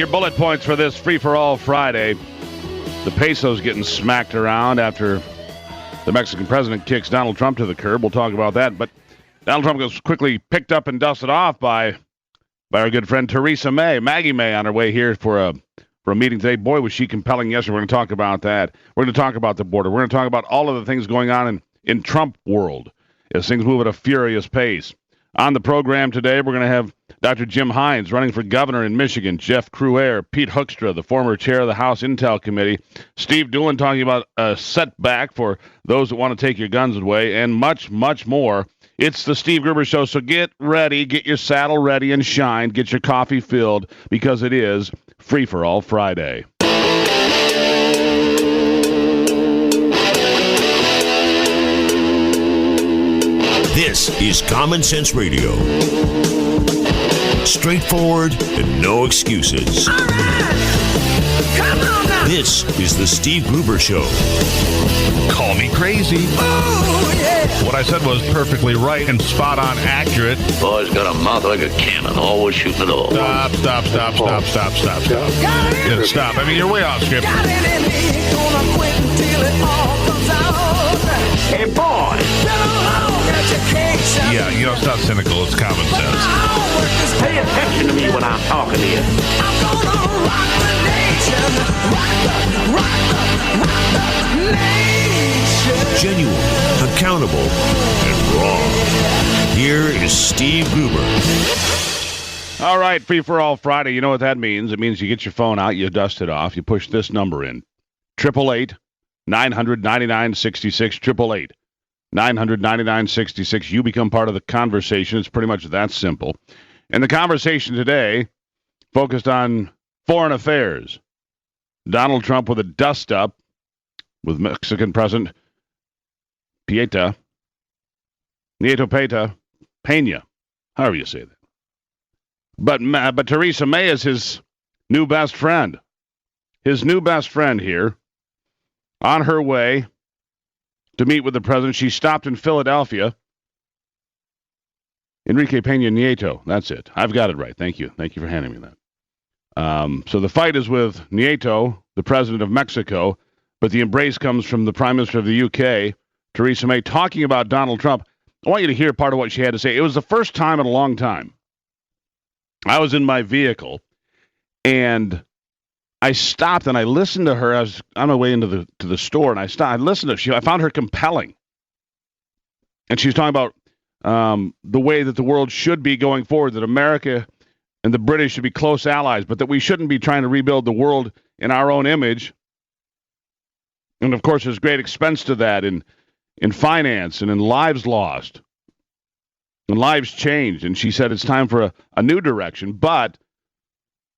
your bullet points for this free-for-all Friday. The peso's getting smacked around after the Mexican president kicks Donald Trump to the curb. We'll talk about that. But Donald Trump was quickly picked up and dusted off by our good friend Theresa May, Maggie May, on her way here for a meeting today. Boy, was she compelling yesterday. We're going to talk about that. We're going to talk about the border. We're going to talk about all of the things going on in Trump world as things move at a furious pace. On the program today, we're going to have Dr. Jim Hines running for governor in Michigan, Jeff Crouere, Pete Hoekstra, the former chair of the House Intel Committee, Steve Dulan talking about a setback for those that want to take your guns away, and much, much more. It's the Steve Gruber Show, so get ready, get your saddle ready and shine, get your coffee filled, because it is Free-for-All Friday. This is Common Sense Radio. Straightforward and no excuses. All right. Come on now. This is the Steve Gruber Show. Call me crazy. Oh, yeah. What I said was perfectly right and spot on accurate. Boy's got a mouth like a cannon, always shooting it all. Stop. Yeah, stop. I mean, you're way off script. Got it in me. Gonna quit until it all comes out. Hey, boy. Been a long education. Yeah, it's not cynical. It's common sense. Pay attention to me when I'm talking to you. I'm gonna rock the nation. Rock the nation. Genuine, accountable, and raw. Here is Steve Gruber. All right, Free-for-All Friday. You know what that means. It means you get your phone out, you dust it off, you push this number in. 888-900-9966, 888-900-9966. You become part of the conversation. It's pretty much that simple. And the conversation today focused on foreign affairs. Donald Trump with a dust-up with Mexican President Nieto Peña, however you say that. But Theresa May is his new best friend. His new best friend here, on her way to meet with the president. She stopped in Philadelphia. Enrique Peña Nieto, that's it. I've got it right. Thank you. Thank you for handing me that. So the fight is with Nieto, the president of Mexico, but the embrace comes from the Prime Minister of the UK, Theresa May, talking about Donald Trump. I want you to hear part of what she had to say. It was the first time in a long time. I was in my vehicle, and I stopped and I listened to her. I was on my way into the store, and I stopped. I listened to her. I found her compelling. And she was talking about the way that the world should be going forward, that America and the British should be close allies, but that we shouldn't be trying to rebuild the world in our own image. And, of course, there's great expense to that in finance and in lives lost and lives changed. And she said it's time for a new direction. But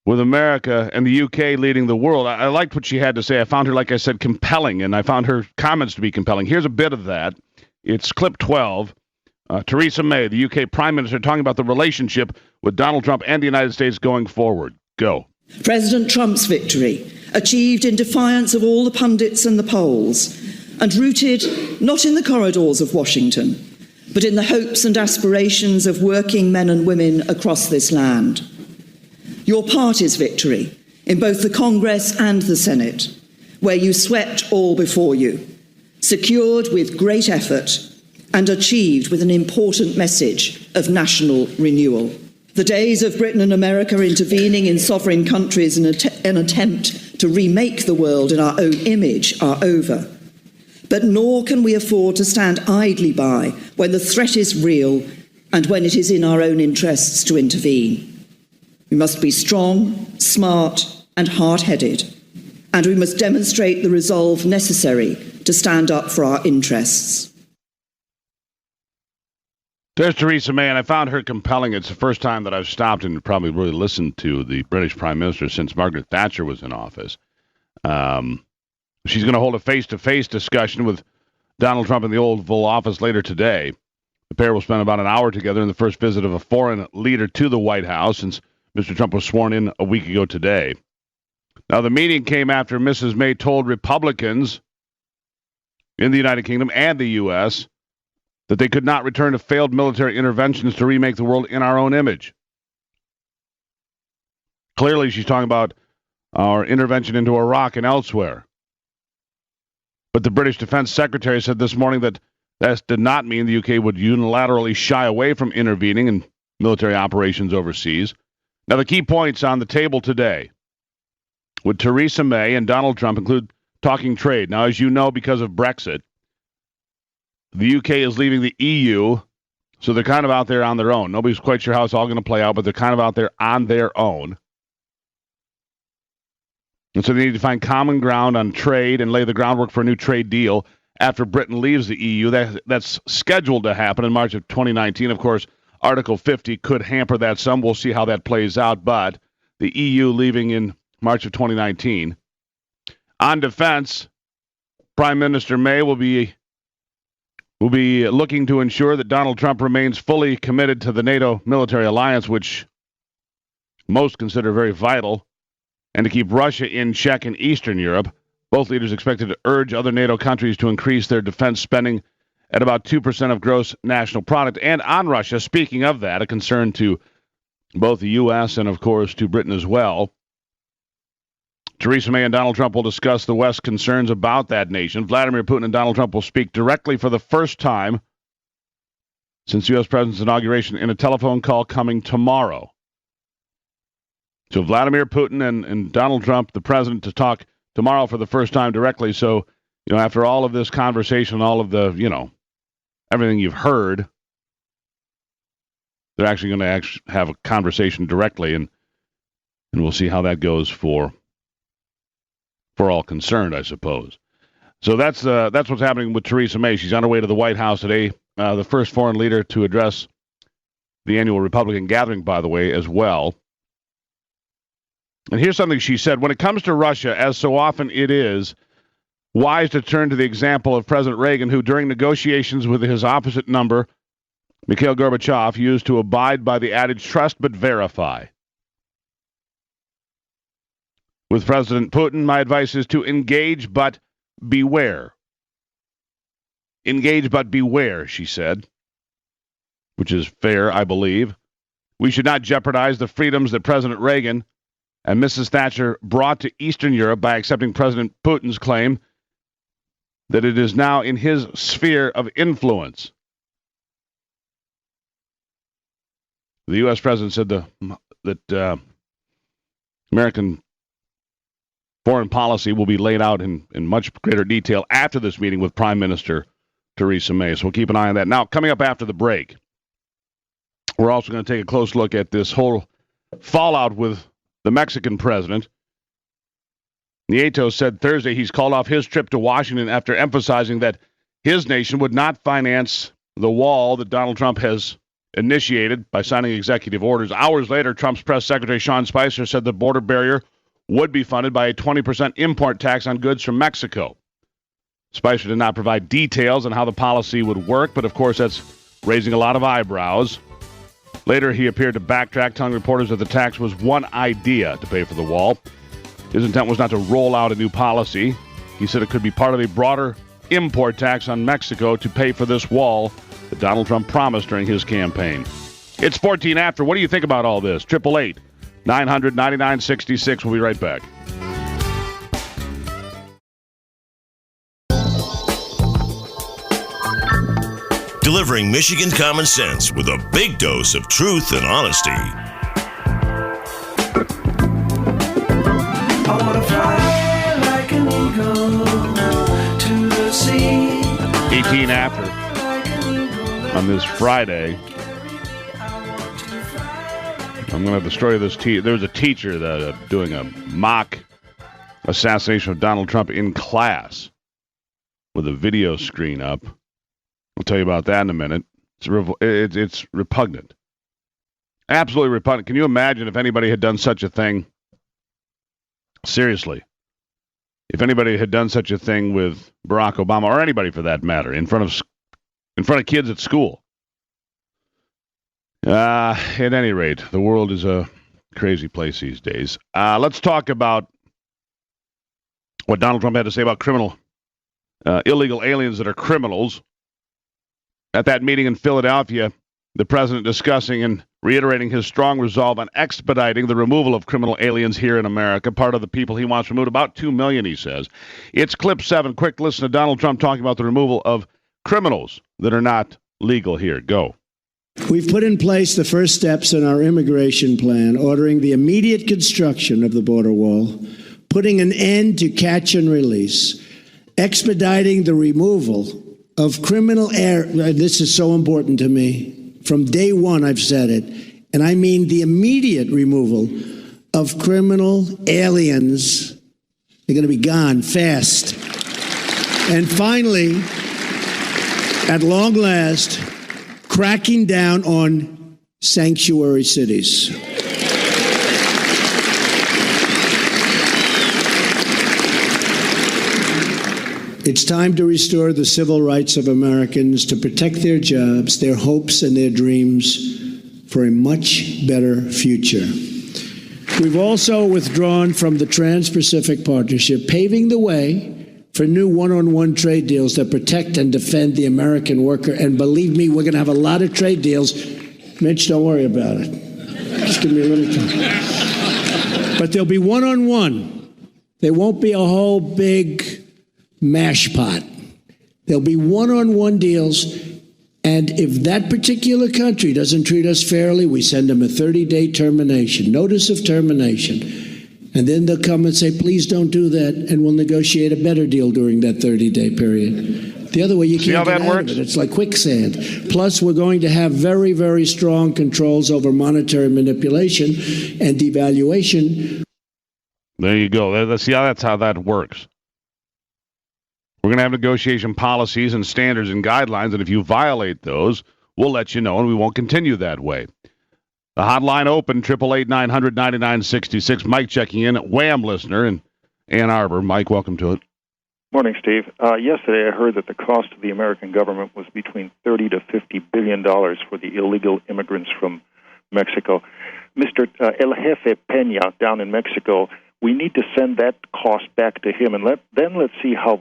with America and the UK leading the world, I liked what she had to say. I found her, like I said, compelling, and I found her comments to be compelling. Here's a bit of that. It's clip 12. Theresa May, the UK Prime Minister, talking about the relationship with Donald Trump and the United States going forward. Go. President Trump's victory, achieved in defiance of all the pundits and the polls, and rooted not in the corridors of Washington, but in the hopes and aspirations of working men and women across this land. Your party's victory in both the Congress and the Senate, where you swept all before you, secured with great effort and achieved with an important message of national renewal. The days of Britain and America intervening in sovereign countries in an attempt to remake the world in our own image are over. But nor can we afford to stand idly by when the threat is real and when it is in our own interests to intervene. We must be strong, smart, and hard-headed, and we must demonstrate the resolve necessary to stand up for our interests. There's Theresa May, and I found her compelling. It's the first time that I've stopped and probably really listened to the British Prime Minister since Margaret Thatcher was in office. She's going to hold a face-to-face discussion with Donald Trump in the Oval Office later today. The pair will spend about an hour together in the first visit of a foreign leader to the White House since Mr. Trump was sworn in a week ago today. Now, the meeting came after Mrs. May told Republicans in the United Kingdom and the U.S. that they could not return to failed military interventions to remake the world in our own image. Clearly, she's talking about our intervention into Iraq and elsewhere. But the British Defense Secretary said this morning that did not mean the UK would unilaterally shy away from intervening in military operations overseas. Now, the key points on the table today with Theresa May and Donald Trump include talking trade. Now, as you know, because of Brexit, the UK is leaving the EU, so they're kind of out there on their own. Nobody's quite sure how it's all going to play out, but they're kind of out there on their own. And so they need to find common ground on trade and lay the groundwork for a new trade deal after Britain leaves the EU. That's scheduled to happen in March of 2019. Of course, Article 50 could hamper that some. We'll see how that plays out, but the EU leaving in March of 2019. On defense, Prime Minister May will be looking to ensure that Donald Trump remains fully committed to the NATO military alliance, which most consider very vital, and to keep Russia in check in Eastern Europe. Both leaders expected to urge other NATO countries to increase their defense spending at about 2% of gross national product. And on Russia, speaking of that, a concern to both the U.S. and, of course, to Britain as well, Theresa May and Donald Trump will discuss the West's concerns about that nation. Vladimir Putin and Donald Trump will speak directly for the first time since the U.S. President's inauguration in a telephone call coming tomorrow. So Vladimir Putin and Donald Trump, the president, to talk tomorrow for the first time directly. So, after all of this conversation, all of the, everything you've heard, they're actually going to have a conversation directly, and we'll see how that goes for all concerned, I suppose. So that's what's happening with Theresa May. She's on her way to the White House today, the first foreign leader to address the annual Republican gathering, by the way, as well. And here's something she said. When it comes to Russia, as so often it is, wise to turn to the example of President Reagan, who during negotiations with his opposite number, Mikhail Gorbachev, used to abide by the adage, trust but verify. With President Putin, my advice is to engage but beware. Engage but beware, she said, which is fair, I believe. We should not jeopardize the freedoms that President Reagan and Mrs. Thatcher brought to Eastern Europe by accepting President Putin's claim that it is now in his sphere of influence. The U.S. president said that American foreign policy will be laid out in much greater detail after this meeting with Prime Minister Theresa May. So we'll keep an eye on that. Now, coming up after the break, we're also going to take a close look at this whole fallout with the Mexican president. Nieto said Thursday he's called off his trip to Washington after emphasizing that his nation would not finance the wall that Donald Trump has initiated by signing executive orders. Hours later, Trump's press secretary Sean Spicer said the border barrier would be funded by a 20% import tax on goods from Mexico. Spicer did not provide details on how the policy would work, but of course that's raising a lot of eyebrows. Later, he appeared to backtrack, telling reporters that the tax was one idea to pay for the wall. His intent was not to roll out a new policy. He said it could be part of a broader import tax on Mexico to pay for this wall that Donald Trump promised during his campaign. It's 14 after. What do you think about all this? 888-900-9966. We'll be right back. Delivering Michigan common sense with a big dose of truth and honesty. I wanna fly like an eagle to the sea. 18 after on this Friday. I'm going to have the story of this teacher. There was a teacher that doing a mock assassination of Donald Trump in class with a video screen up. I'll tell you about that in a minute. It's repugnant. Absolutely repugnant. Can you imagine if anybody had done such a thing? Seriously. If anybody had done such a thing with Barack Obama, or anybody for that matter, in front of kids at school. At any rate, the world is a crazy place these days. Let's talk about what Donald Trump had to say about illegal aliens that are criminals. At that meeting in Philadelphia, The president discussing and reiterating his strong resolve on expediting the removal of criminal aliens here in America, part of the people he wants removed, about 2 million, he says. It's clip 7. Quick listen to Donald Trump talking about the removal of criminals that are not legal here. Go. We've put in place the first steps in our immigration plan, ordering the immediate construction of the border wall, putting an end to catch and release, expediting the removal of criminal this is so important to me. From day one, I've said it, and I mean the immediate removal of criminal aliens. They're going to be gone fast. And finally, at long last, cracking down on sanctuary cities. It's time to restore the civil rights of Americans to protect their jobs, their hopes, and their dreams for a much better future. We've also withdrawn from the Trans-Pacific Partnership, paving the way for new one-on-one trade deals that protect and defend the American worker. And believe me, we're going to have a lot of trade deals. Mitch, don't worry about it. Just give me a little time. But there'll be one-on-one. There won't be a whole big mash pot. There'll be one-on-one deals, and if that particular country doesn't treat us fairly, we send them a 30-day termination, notice of termination, and then they'll come and say, please don't do that, and we'll negotiate a better deal during that 30-day period. The other way, you can't get out of it. It's like quicksand. Plus, we're going to have very, very strong controls over monetary manipulation and devaluation. There you go. Let's see how that's how that works. We're going to have negotiation policies and standards and guidelines, and if you violate those, we'll let you know, and we won't continue that way. The hotline open, 888-900-9966. Mike checking in, Wham listener in Ann Arbor. Mike, welcome to it. Morning, Steve. Yesterday I heard that the cost of the American government was between $30 to $50 billion for the illegal immigrants from Mexico. Mr. El Jefe Peña down in Mexico, we need to send that cost back to him, and let's see how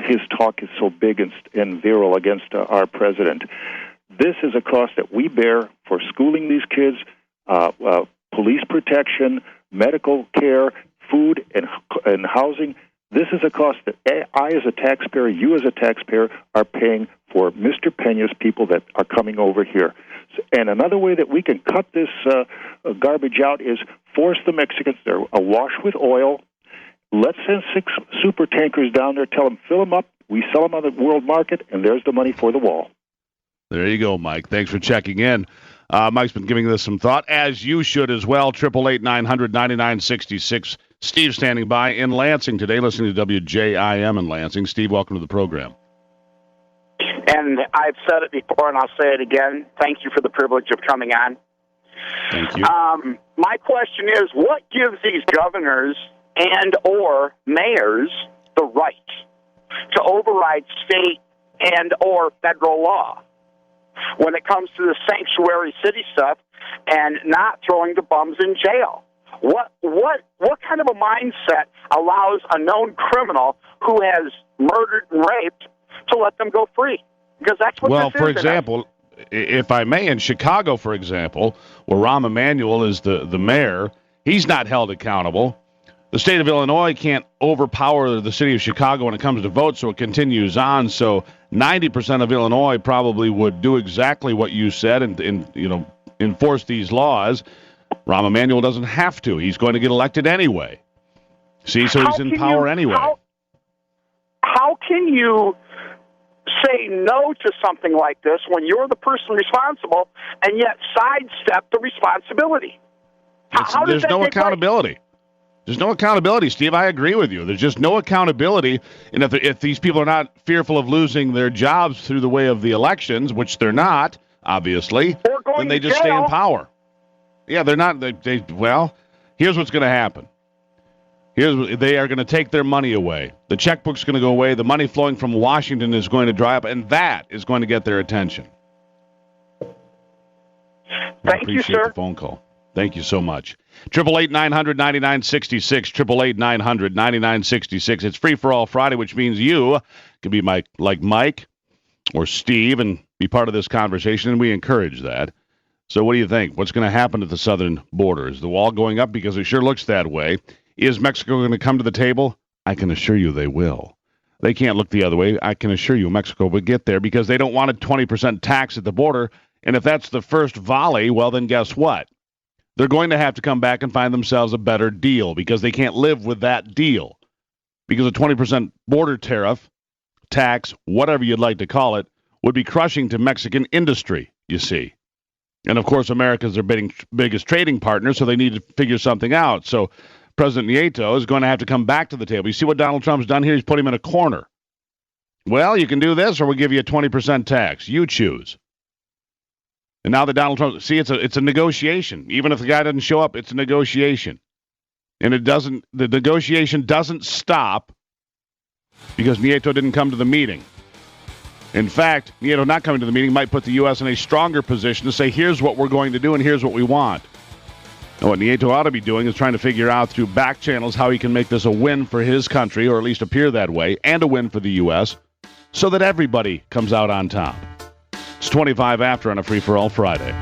his talk is so big and virile against our president. This is a cost that we bear for schooling these kids, police protection, medical care, food, and housing. This is a cost that I, as a taxpayer, you as a taxpayer, are paying for Mr. Peña's people that are coming over here. And another way that we can cut this garbage out is force the Mexicans. They're awash with oil. Let's send 6 super tankers down there. Tell them, fill them up. We sell them on the world market, and there's the money for the wall. There you go, Mike. Thanks for checking in. Mike's been giving this some thought, as you should as well. 888-900-9966. Steve standing by in Lansing today, listening to WJIM in Lansing. Steve, welcome to the program. And I've said it before, and I'll say it again. Thank you for the privilege of coming on. Thank you. My question is, what gives these governors and or mayors the right to override state and or federal law when it comes to the sanctuary city stuff and not throwing the bums in jail? What kind of a mindset allows a known criminal who has murdered and raped to let them go free? Because that's what well, this for is example, if I may, in Chicago, for example, where Rahm Emanuel is the mayor, he's not held accountable. The state of Illinois can't overpower the city of Chicago when it comes to votes, so it continues on. So 90% of Illinois probably would do exactly what you said and enforce these laws. Rahm Emanuel doesn't have to. He's going to get elected anyway. See, so he's in power anyway. How can you say no to something like this when you're the person responsible and yet sidestep the responsibility? There's no accountability. There's no accountability, Steve. I agree with you. There's just no accountability. And if these people are not fearful of losing their jobs through the way of the elections, which they're not, obviously, then they just stay in power. Yeah, they're not. Well, here's what's going to happen. They are going to take their money away. The checkbook's going to go away. The money flowing from Washington is going to dry up, and that is going to get their attention. Thank you, sir. Appreciate the phone call. Thank you so much. 888-900-9966. 888-900-9966. It's free for all Friday, which means you can be like Mike or Steve and be part of this conversation, and we encourage that. So what do you think? What's going to happen at the southern border? Is the wall going up? Because it sure looks that way. Is Mexico going to come to the table? I can assure you they will. They can't look the other way. I can assure you Mexico will get there because they don't want a 20% tax at the border. And if that's the first volley, well, then guess what? They're going to have to come back and find themselves a better deal because they can't live with that deal. Because a 20% border tariff, tax, whatever you'd like to call it, would be crushing to Mexican industry, you see. And, of course, America's their biggest trading partner, so they need to figure something out. So President Nieto is going to have to come back to the table. You see what Donald Trump's done here? He's put him in a corner. Well, you can do this, or we'll give you a 20% tax. You choose. And now that Donald Trump, see, it's a negotiation. Even if the guy doesn't show up, it's a negotiation. And the negotiation doesn't stop because Nieto didn't come to the meeting. In fact, Nieto not coming to the meeting might put the U.S. in a stronger position to say, here's what we're going to do and here's what we want. And what Nieto ought to be doing is trying to figure out through back channels how he can make this a win for his country, or at least appear that way, and a win for the U.S., so that everybody comes out on top. It's 25 after on a Free-for-All Friday.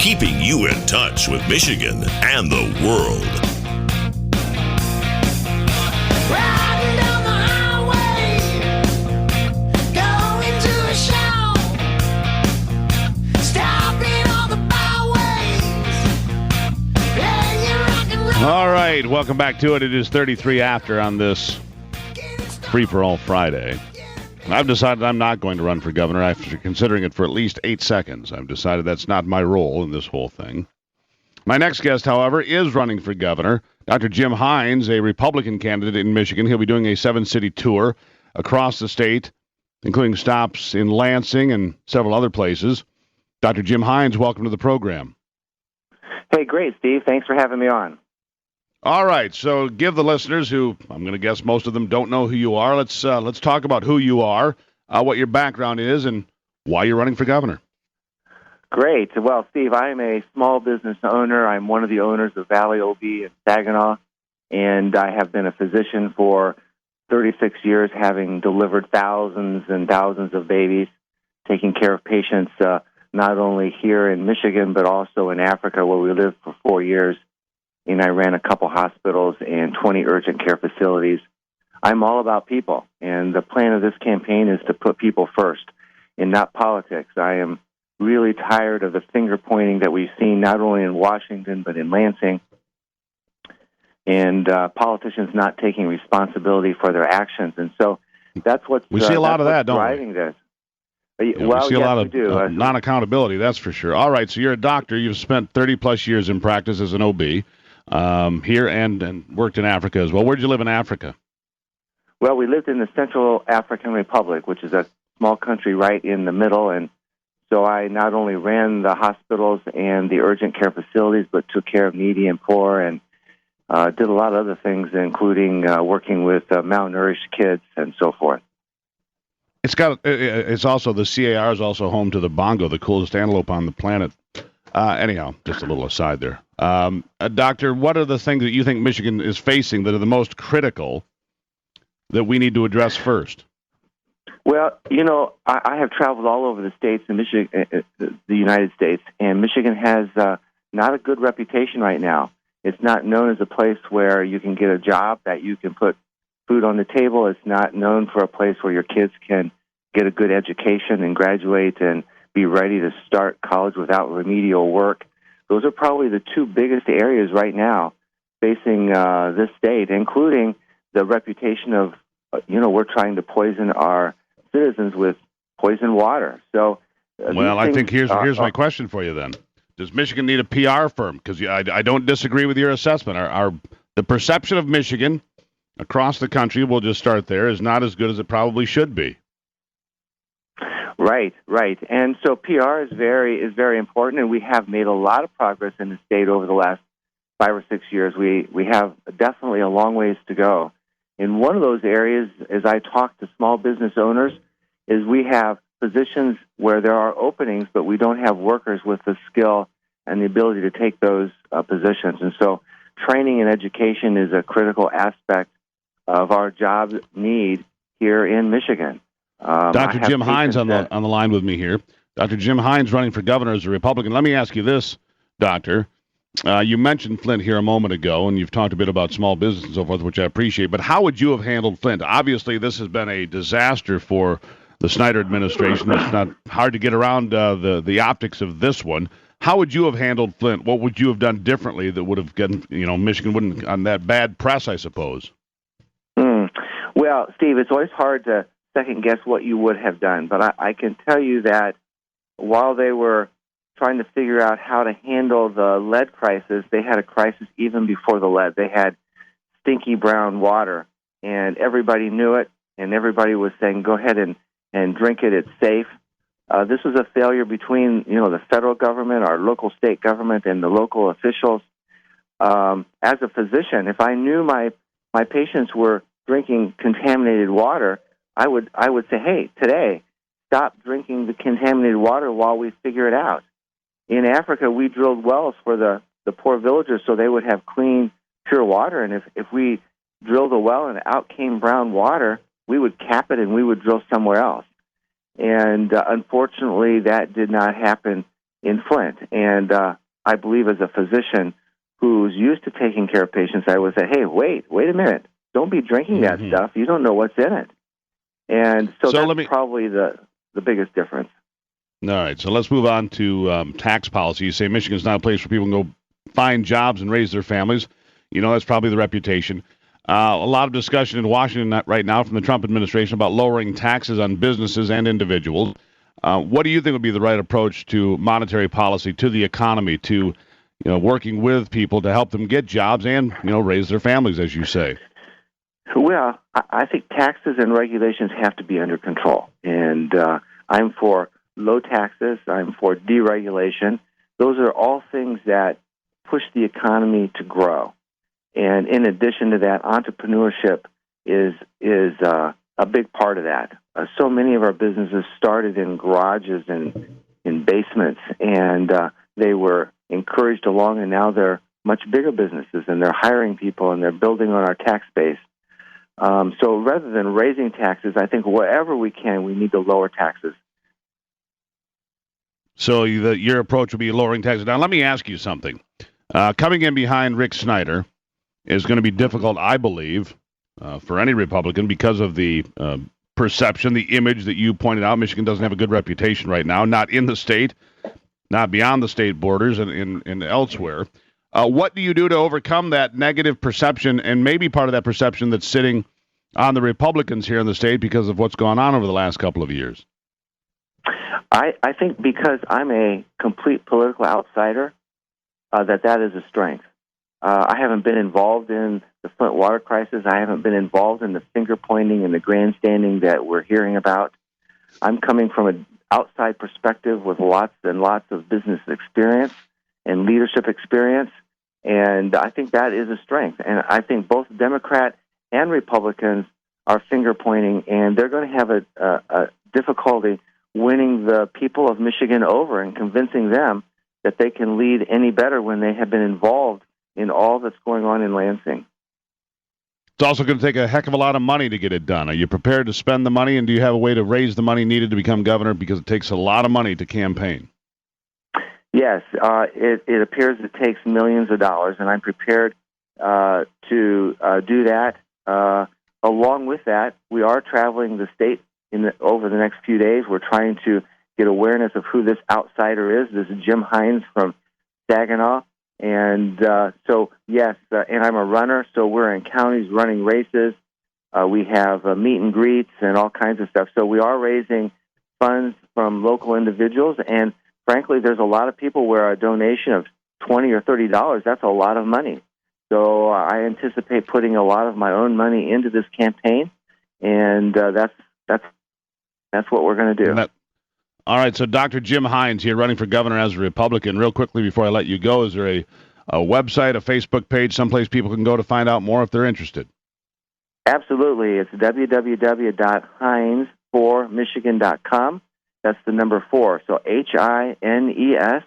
Keeping you in touch with Michigan and the world. Riding down the highway, going to a show, stopping on the byways, playing rock and roll. All right, welcome back to it. It is 33 after on this Free-for-All Friday. I've decided I'm not going to run for governor after considering it for at least 8 seconds. I've decided that's not my role in this whole thing. My next guest, however, is running for governor. Dr. Jim Hines, a Republican candidate in Michigan. He'll be doing a 7-city tour across the state, including stops in Lansing and several other places. Dr. Jim Hines, welcome to the program. Hey, great, Steve. Thanks for having me on. All right, so give the listeners, who I'm going to guess most of them don't know who you are, let's talk about who you are, what your background is, and why you're running for governor. Great. Well, Steve, I am a small business owner. I'm one of the owners of Valley OB in Saginaw, and I have been a physician for 36 years, having delivered thousands and thousands of babies, taking care of patients not only here in Michigan, but also in Africa, where we lived for 4 years. And I ran a couple hospitals and 20 urgent care facilities. I'm all about people, and the plan of this campaign is to put people first and not politics. I am really tired of the finger-pointing that we've seen not only in Washington but in Lansing, and politicians not taking responsibility for their actions. And so that's what's we see a lot of that, don't driving we? This. Yeah, well, we see a yes, lot we of do. non-accountability, that's for sure. All right, so you're a doctor. You've spent 30-plus years in practice as an OB here and worked in Africa as well. Where did you live in Africa? Well, we lived in the Central African Republic, which is a small country right in the middle, and so I not only ran the hospitals and the urgent care facilities, but took care of needy and poor, and did a lot of other things, including working with malnourished kids and so forth. It's also, the CAR is also home to the bongo, the coolest antelope on the planet. Anyhow, just a little aside there. Doctor, what are the things that you think Michigan is facing that are the most critical that we need to address first? Well, you know, I have traveled all over the states in Michigan, the United States, and Michigan has not a good reputation right now. It's not known as a place where you can get a job, that you can put food on the table. It's not known for a place where your kids can get a good education and graduate and be ready to start college without remedial work. Those are probably the two biggest areas right now facing this state, including the reputation of, we're trying to poison our citizens with poison water. So, well, I think here's my question for you then. Does Michigan need a PR firm? Because I don't disagree with your assessment. The perception of Michigan across the country, we'll just start there, is not as good as it probably should be. Right. And so PR is very important, and we have made a lot of progress in the state over the last 5 or 6 years. We have definitely a long ways to go. And one of those areas, as I talk to small business owners, is we have positions where there are openings, but we don't have workers with the skill and the ability to take those positions. And so training and education is a critical aspect of our job need here in Michigan. Dr. Jim Hines on the line with me here. Dr. Jim Hines running for governor as a Republican. Let me ask you this, Doctor. You mentioned Flint here a moment ago, and you've talked a bit about small business and so forth, which I appreciate. But how would you have handled Flint? Obviously, this has been a disaster for the Snyder administration. It's not hard to get around the optics of this one. How would you have handled Flint? What would you have done differently that would have gotten, Michigan wouldn't on that bad press, I suppose? Well, Steve, it's always hard to second guess what you would have done, but I can tell you that while they were trying to figure out how to handle the lead crisis, they had a crisis even before the lead. They had stinky brown water, and everybody knew it, and everybody was saying, go ahead and drink it, it's safe. This was a failure between, the federal government, our local state government, and the local officials. As a physician, if I knew my patients were drinking contaminated water, I would say, hey, today, stop drinking the contaminated water while we figure it out. In Africa, we drilled wells for the poor villagers so they would have clean, pure water. And if we drilled a well and out came brown water, we would cap it and we would drill somewhere else. And unfortunately, that did not happen in Flint. And I believe as a physician who's used to taking care of patients, I would say, hey, wait a minute. Don't be drinking that stuff. You don't know what's in it. And so that's probably the biggest difference. All right, so let's move on to tax policy. You say Michigan's not a place where people can go find jobs and raise their families. That's probably the reputation. A lot of discussion in Washington right now from the Trump administration about lowering taxes on businesses and individuals. What do you think would be the right approach to monetary policy, to the economy, to working with people to help them get jobs and raise their families, as you say? Well, I think taxes and regulations have to be under control, and I'm for low taxes. I'm for deregulation. Those are all things that push the economy to grow. And in addition to that, entrepreneurship is a big part of that. So many of our businesses started in garages and in basements, and they were encouraged along, and now they're much bigger businesses, and they're hiring people, and they're building on our tax base. So rather than raising taxes, I think wherever we can, we need to lower taxes. So your approach would be lowering taxes. Now, let me ask you something. Coming in behind Rick Snyder is going to be difficult, I believe, for any Republican because of the perception, the image that you pointed out. Michigan doesn't have a good reputation right now, not in the state, not beyond the state borders and elsewhere. What do you do to overcome that negative perception and maybe part of that perception that's sitting on the Republicans here in the state because of what's gone on over the last couple of years? I think because I'm a complete political outsider, that is a strength. I haven't been involved in the Flint water crisis. I haven't been involved in the finger-pointing and the grandstanding that we're hearing about. I'm coming from an outside perspective with lots and lots of business experience and leadership experience, and I think that is a strength. And I think both Democrat and Republicans are finger-pointing, and they're going to have a difficulty winning the people of Michigan over and convincing them that they can lead any better when they have been involved in all that's going on in Lansing. It's also going to take a heck of a lot of money to get it done. Are you prepared to spend the money, and do you have a way to raise the money needed to become governor? Because it takes a lot of money to campaign. Yes, it appears it takes millions of dollars, and I'm prepared to do that. Along with that, we are traveling the state over the next few days. We're trying to get awareness of who this outsider is. This is Jim Hines from Saginaw. And so, yes, and I'm a runner, so we're in counties running races. We have meet and greets and all kinds of stuff. So we are raising funds from local individuals, and frankly, there's a lot of people where a donation of $20 or $30, that's a lot of money. So I anticipate putting a lot of my own money into this campaign, and that's what we're going to do. All right, so Dr. Jim Hines here running for governor as a Republican. Real quickly before I let you go, is there a website, a Facebook page, someplace people can go to find out more if they're interested? Absolutely. It's www.hines4michigan.com. That's the number 4. So HINES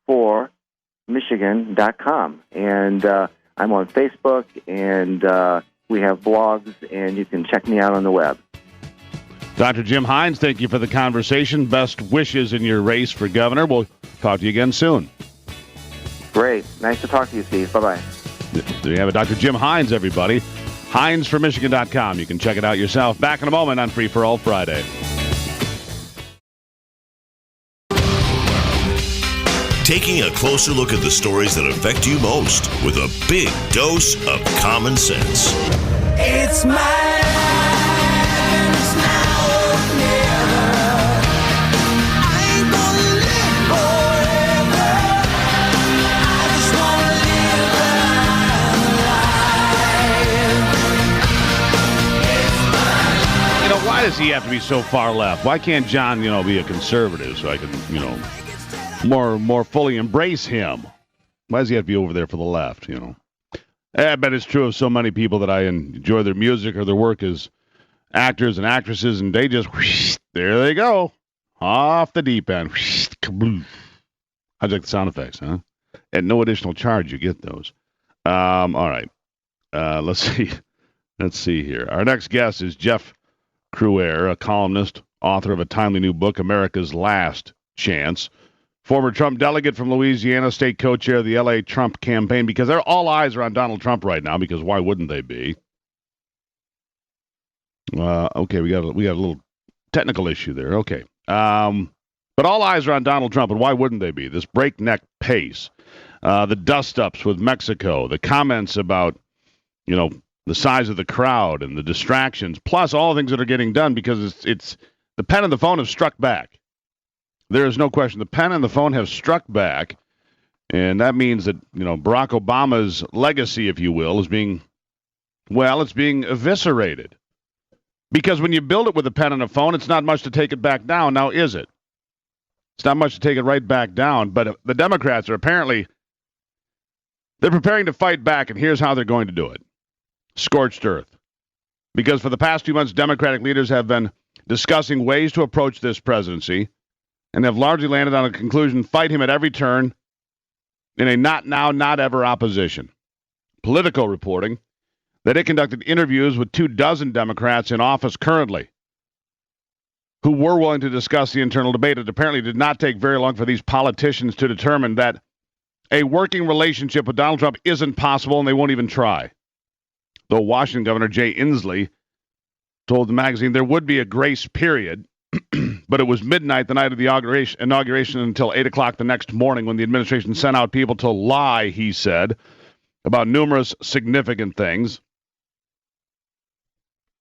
4michigan.com. And I'm on Facebook and We have blogs, and you can check me out on the web. Dr. Jim Hines, thank you for the conversation. Best wishes in your race for governor. We'll talk to you again soon. Great. Nice to talk to you, Steve. Bye-bye. There you have it, Dr. Jim Hines, everybody. HinesForMichigan.com. You can check it out yourself. Back in a moment on Free for All Friday. Taking a closer look at the stories that affect you most with a big dose of common sense. It's mine. It's now or never. I ain't gonna live forever. I just wanna live life. You know, why does he have to be so far left? Why can't John, be a conservative so I can, more fully embrace him? Why does he have to be over there for the left, I bet it's true of so many people that I enjoy their music or their work as actors and actresses, and they just, whoosh, there they go, off the deep end. Whoosh, kaboom. How'd you like the sound effects, huh? At no additional charge, you get those. All right. Let's see. Let's see here. Our next guest is Jeff Crouere, a columnist, author of a timely new book, America's Last Chance. Former Trump delegate from Louisiana, state co-chair of the L.A. Trump campaign, because all eyes are on Donald Trump right now, because why wouldn't they be? Okay, we got a little technical issue there. Okay. But all eyes are on Donald Trump, and why wouldn't they be? This breakneck pace, the dust-ups with Mexico, the comments about, the size of the crowd and the distractions, plus all the things that are getting done, because it's the pen and the phone have struck back. There is no question. The pen and the phone have struck back, and that means that, Barack Obama's legacy, if you will, is being eviscerated. Because when you build it with a pen and a phone, it's not much to take it back down. Now, is it? It's not much to take it right back down, but the Democrats are they're preparing to fight back, and here's how they're going to do it. Scorched earth. Because for the past 2 months, Democratic leaders have been discussing ways to approach this presidency, and have largely landed on a conclusion: fight him at every turn in a not now, not ever opposition. Politico reporting that it conducted interviews with 24 Democrats in office currently who were willing to discuss the internal debate. It apparently did not take very long for these politicians to determine that a working relationship with Donald Trump isn't possible, and they won't even try. Though Washington Governor Jay Inslee told the magazine there would be a grace period, but it was midnight the night of the inauguration until 8 o'clock the next morning when the administration sent out people to lie, he said, about numerous significant things.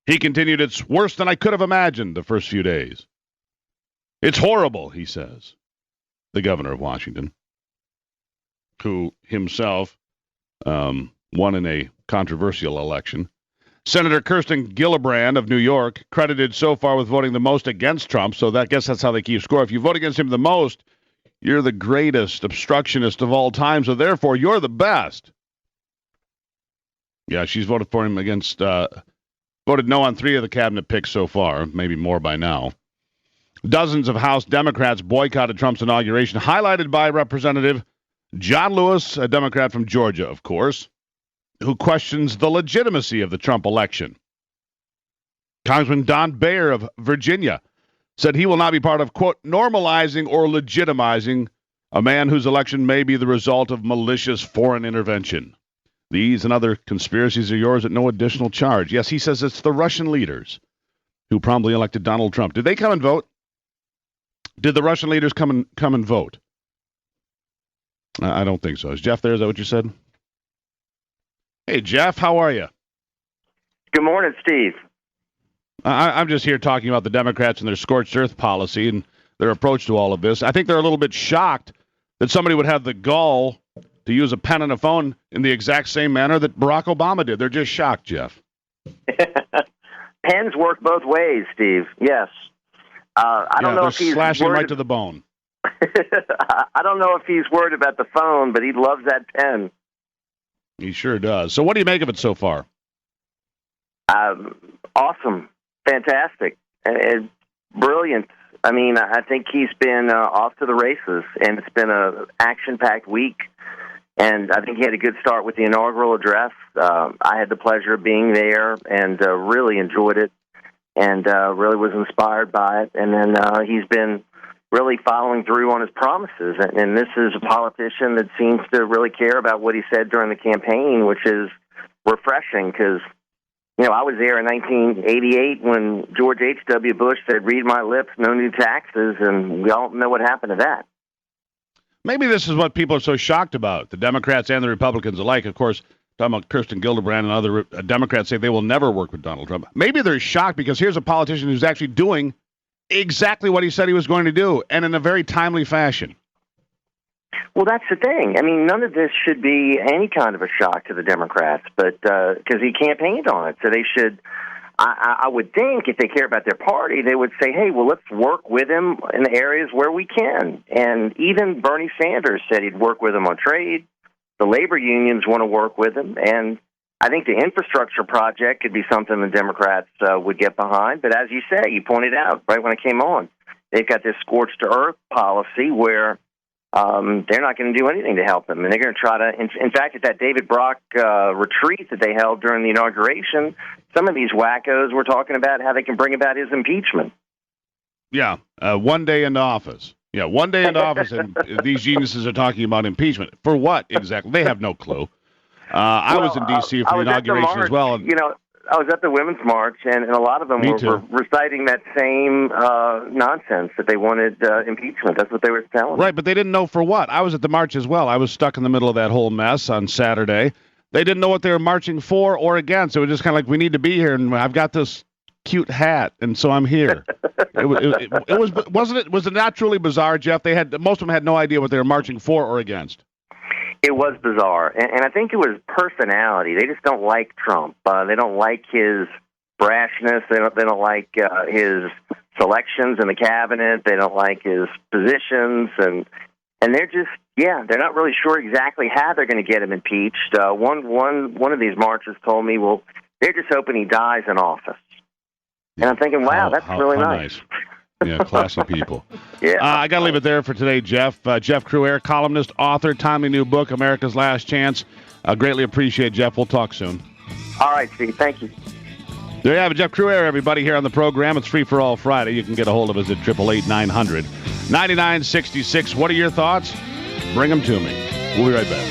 He continued, "It's worse than I could have imagined the first few days. It's horrible," he says, the governor of Washington, who himself won in a controversial election. Senator Kirsten Gillibrand of New York, credited so far with voting the most against Trump, so I guess that's how they keep score. If you vote against him the most, you're the greatest obstructionist of all time, so therefore you're the best. Yeah, she's voted for him voted no on 3 of the cabinet picks so far, maybe more by now. Dozens of House Democrats boycotted Trump's inauguration, highlighted by Representative John Lewis, a Democrat from Georgia, of course, who questions the legitimacy of the Trump election. Congressman Don Bayer of Virginia said he will not be part of, quote, normalizing or legitimizing a man whose election may be the result of malicious foreign intervention. These and other conspiracies are yours at no additional charge. Yes, he says it's the Russian leaders who promptly elected Donald Trump. Did they come and vote? Did the Russian leaders come and vote? I don't think so. Is Jeff there? Is that what you said? Hey, Jeff, how are you? Good morning, Steve. I'm just here talking about the Democrats and their scorched earth policy and their approach to all of this. I think they're a little bit shocked that somebody would have the gall to use a pen and a phone in the exact same manner that Barack Obama did. They're just shocked, Jeff. Pens work both ways, Steve. Yes. I don't know if he's slashing right to the bone. I don't know if he's worried about the phone, but he loves that pen. He sure does. So what do you make of it so far? Awesome. Fantastic. And brilliant. I mean, I think he's been off to the races, and it's been an action-packed week. And I think he had a good start with the inaugural address. I had the pleasure of being there and really enjoyed it and really was inspired by it. And then he's been really following through on his promises. And this is a politician that seems to really care about what he said during the campaign, which is refreshing because, I was there in 1988 when George H.W. Bush said, "Read my lips, no new taxes," and we all know what happened to that. Maybe this is what people are so shocked about, the Democrats and the Republicans alike. Of course, talking about Kirsten Gillibrand and other Democrats say they will never work with Donald Trump. Maybe they're shocked because here's a politician who's actually doing exactly what he said he was going to do, and in a very timely fashion. Well, that's the thing. I mean, none of this should be any kind of a shock to the Democrats, but because he campaigned on it. So they should, I would think, if they care about their party, they would say, hey, well, let's work with him in the areas where we can. And even Bernie Sanders said he'd work with him on trade. The labor unions want to work with him. And I think the infrastructure project could be something the Democrats would get behind. But as you say, you pointed out right when it came on, they've got this scorched earth policy where they're not going to do anything to help him. And they're going to try to, in fact, at that David Brock retreat that they held during the inauguration, some of these wackos were talking about how they can bring about his impeachment. Yeah, 1 day into office. Yeah, 1 day into office, and these geniuses are talking about impeachment. For what exactly? They have no clue. I was in D.C. for the inauguration as well. And, I was at the Women's March, and a lot of them were reciting that same nonsense that they wanted impeachment. That's what they were telling. Right, but they didn't know for what. I was at the march as well. I was stuck in the middle of that whole mess on Saturday. They didn't know what they were marching for or against. It was just kind of like, we need to be here, and I've got this cute hat, and so I'm here. Was it not truly bizarre, Jeff? Most of them had no idea what they were marching for or against. It was bizarre, and I think it was personality. They just don't like Trump. They don't like his brashness. They don't like his selections in the cabinet. They don't like his positions, and they're just they're not really sure exactly how they're going to get him impeached. One of these marchers told me, well, they're just hoping he dies in office. And I'm thinking, wow, that's really nice. Yeah, classy people. Yeah. I got to leave it there for today, Jeff. Jeff Crouere, columnist, author, timely new book, America's Last Chance. Greatly appreciate it, Jeff. We'll talk soon. All right, Steve. Thank you. There you have it, Jeff Crouere, everybody, here on the program. It's Free for All Friday. You can get a hold of us at 888-900-9966. What are your thoughts? Bring them to me. We'll be right back.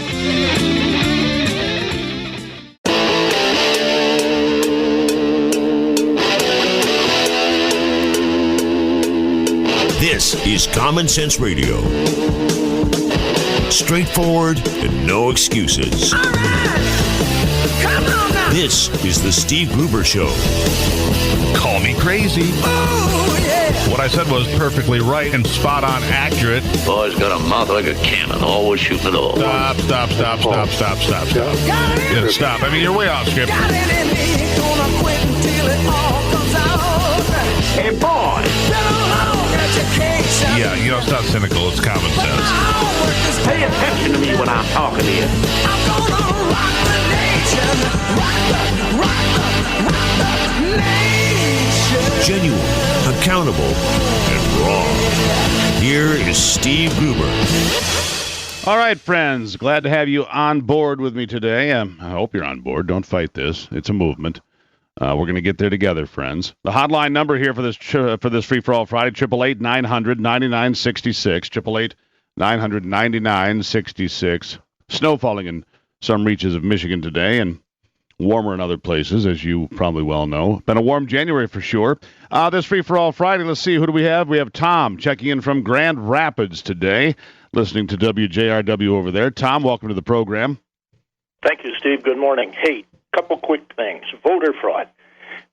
This is Common Sense Radio. Straightforward and no excuses. All right. Come on now. This is the Steve Gruber Show. Call me crazy. Oh, yeah. What I said was perfectly right and spot on accurate. Boy's got a mouth like a cannon, always shooting it all. Stop. Got it in Yeah, stop. I mean, you're way off script. Got it in me. Gonna quit until it all comes out. Hey, boy! Been a long education. Yeah, it's not cynical. It's common sense. Pay attention to me when I'm talking to you. I'm gonna rock the nation. Rock the nation. Genuine, accountable, and raw. Here is Steve Gruber. All right, friends. Glad to have you on board with me today. I hope you're on board. Don't fight this. It's a movement. We're going to get there together, friends. The hotline number here for this Free for All Friday, 888-900-9966, 888-900-9966. Snow falling in some reaches of Michigan today and warmer in other places, as you probably well know. Been a warm January for sure. This Free for All Friday, let's see, who do we have? We have Tom checking in from Grand Rapids today, listening to WJRW over there. Tom, welcome to the program. Thank you, Steve. Good morning. Hey, couple quick things. Voter fraud.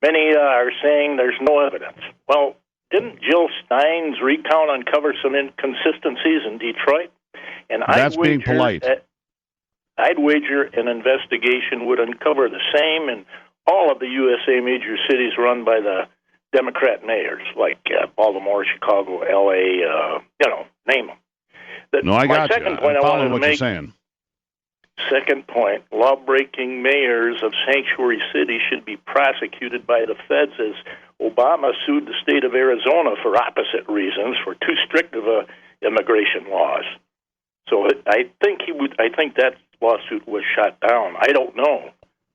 Many are saying there's no evidence. Well, didn't Jill Stein's recount uncover some inconsistencies in Detroit? And that's being polite. I'd wager an investigation would uncover the same in all of the USA major cities run by the Democrat mayors, like Baltimore, Chicago, L.A., name them. I got you. I'm following what you're saying. Second point, law-breaking mayors of sanctuary cities should be prosecuted by the feds, as Obama sued the state of Arizona for opposite reasons, for too strict of immigration laws. So I think that lawsuit was shot down. I don't know,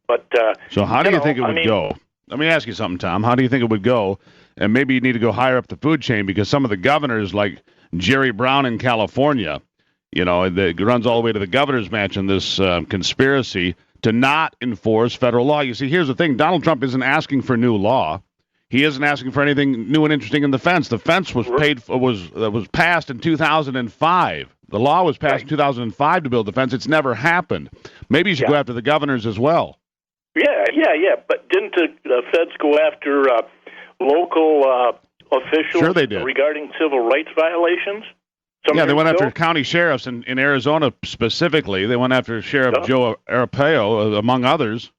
but so how do you think it would go? Let me ask you something, Tom. How do you think it would go? And maybe you need to go higher up the food chain, because some of the governors, like Jerry Brown in California, that runs all the way to the governor's mansion, this conspiracy to not enforce federal law. You see, here's the thing. Donald Trump isn't asking for new law. He isn't asking for anything new and interesting in the fence. The fence was was passed in 2005. The law was passed in 2005 to build the fence. It's never happened. Maybe you should go after the governors as well. Yeah. But didn't the feds go after local officials Sure they did. regarding civil rights violations? They went after county sheriffs in Arizona specifically. They went after Sheriff Joe Arpaio, among others.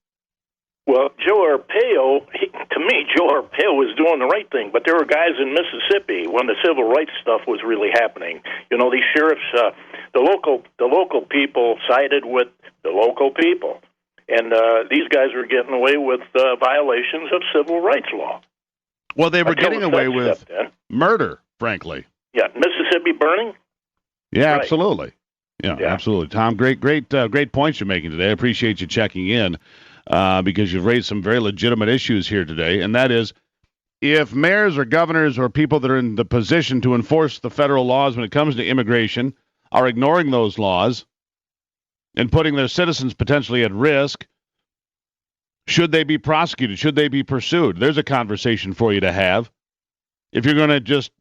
Well, Joe Arpaio was doing the right thing, but there were guys in Mississippi when the civil rights stuff was really happening. These sheriffs, the local people sided with the local people, and these guys were getting away with violations of civil rights law. Well, they were getting away with murder, frankly. Yeah, Mississippi burning. Yeah, Right. Absolutely. Yeah, absolutely. Tom, great points you're making today. I appreciate you checking in because you've raised some very legitimate issues here today, and that is, if mayors or governors or people that are in the position to enforce the federal laws when it comes to immigration are ignoring those laws and putting their citizens potentially at risk, should they be prosecuted? Should they be pursued? There's a conversation for you to have. If you're going to just,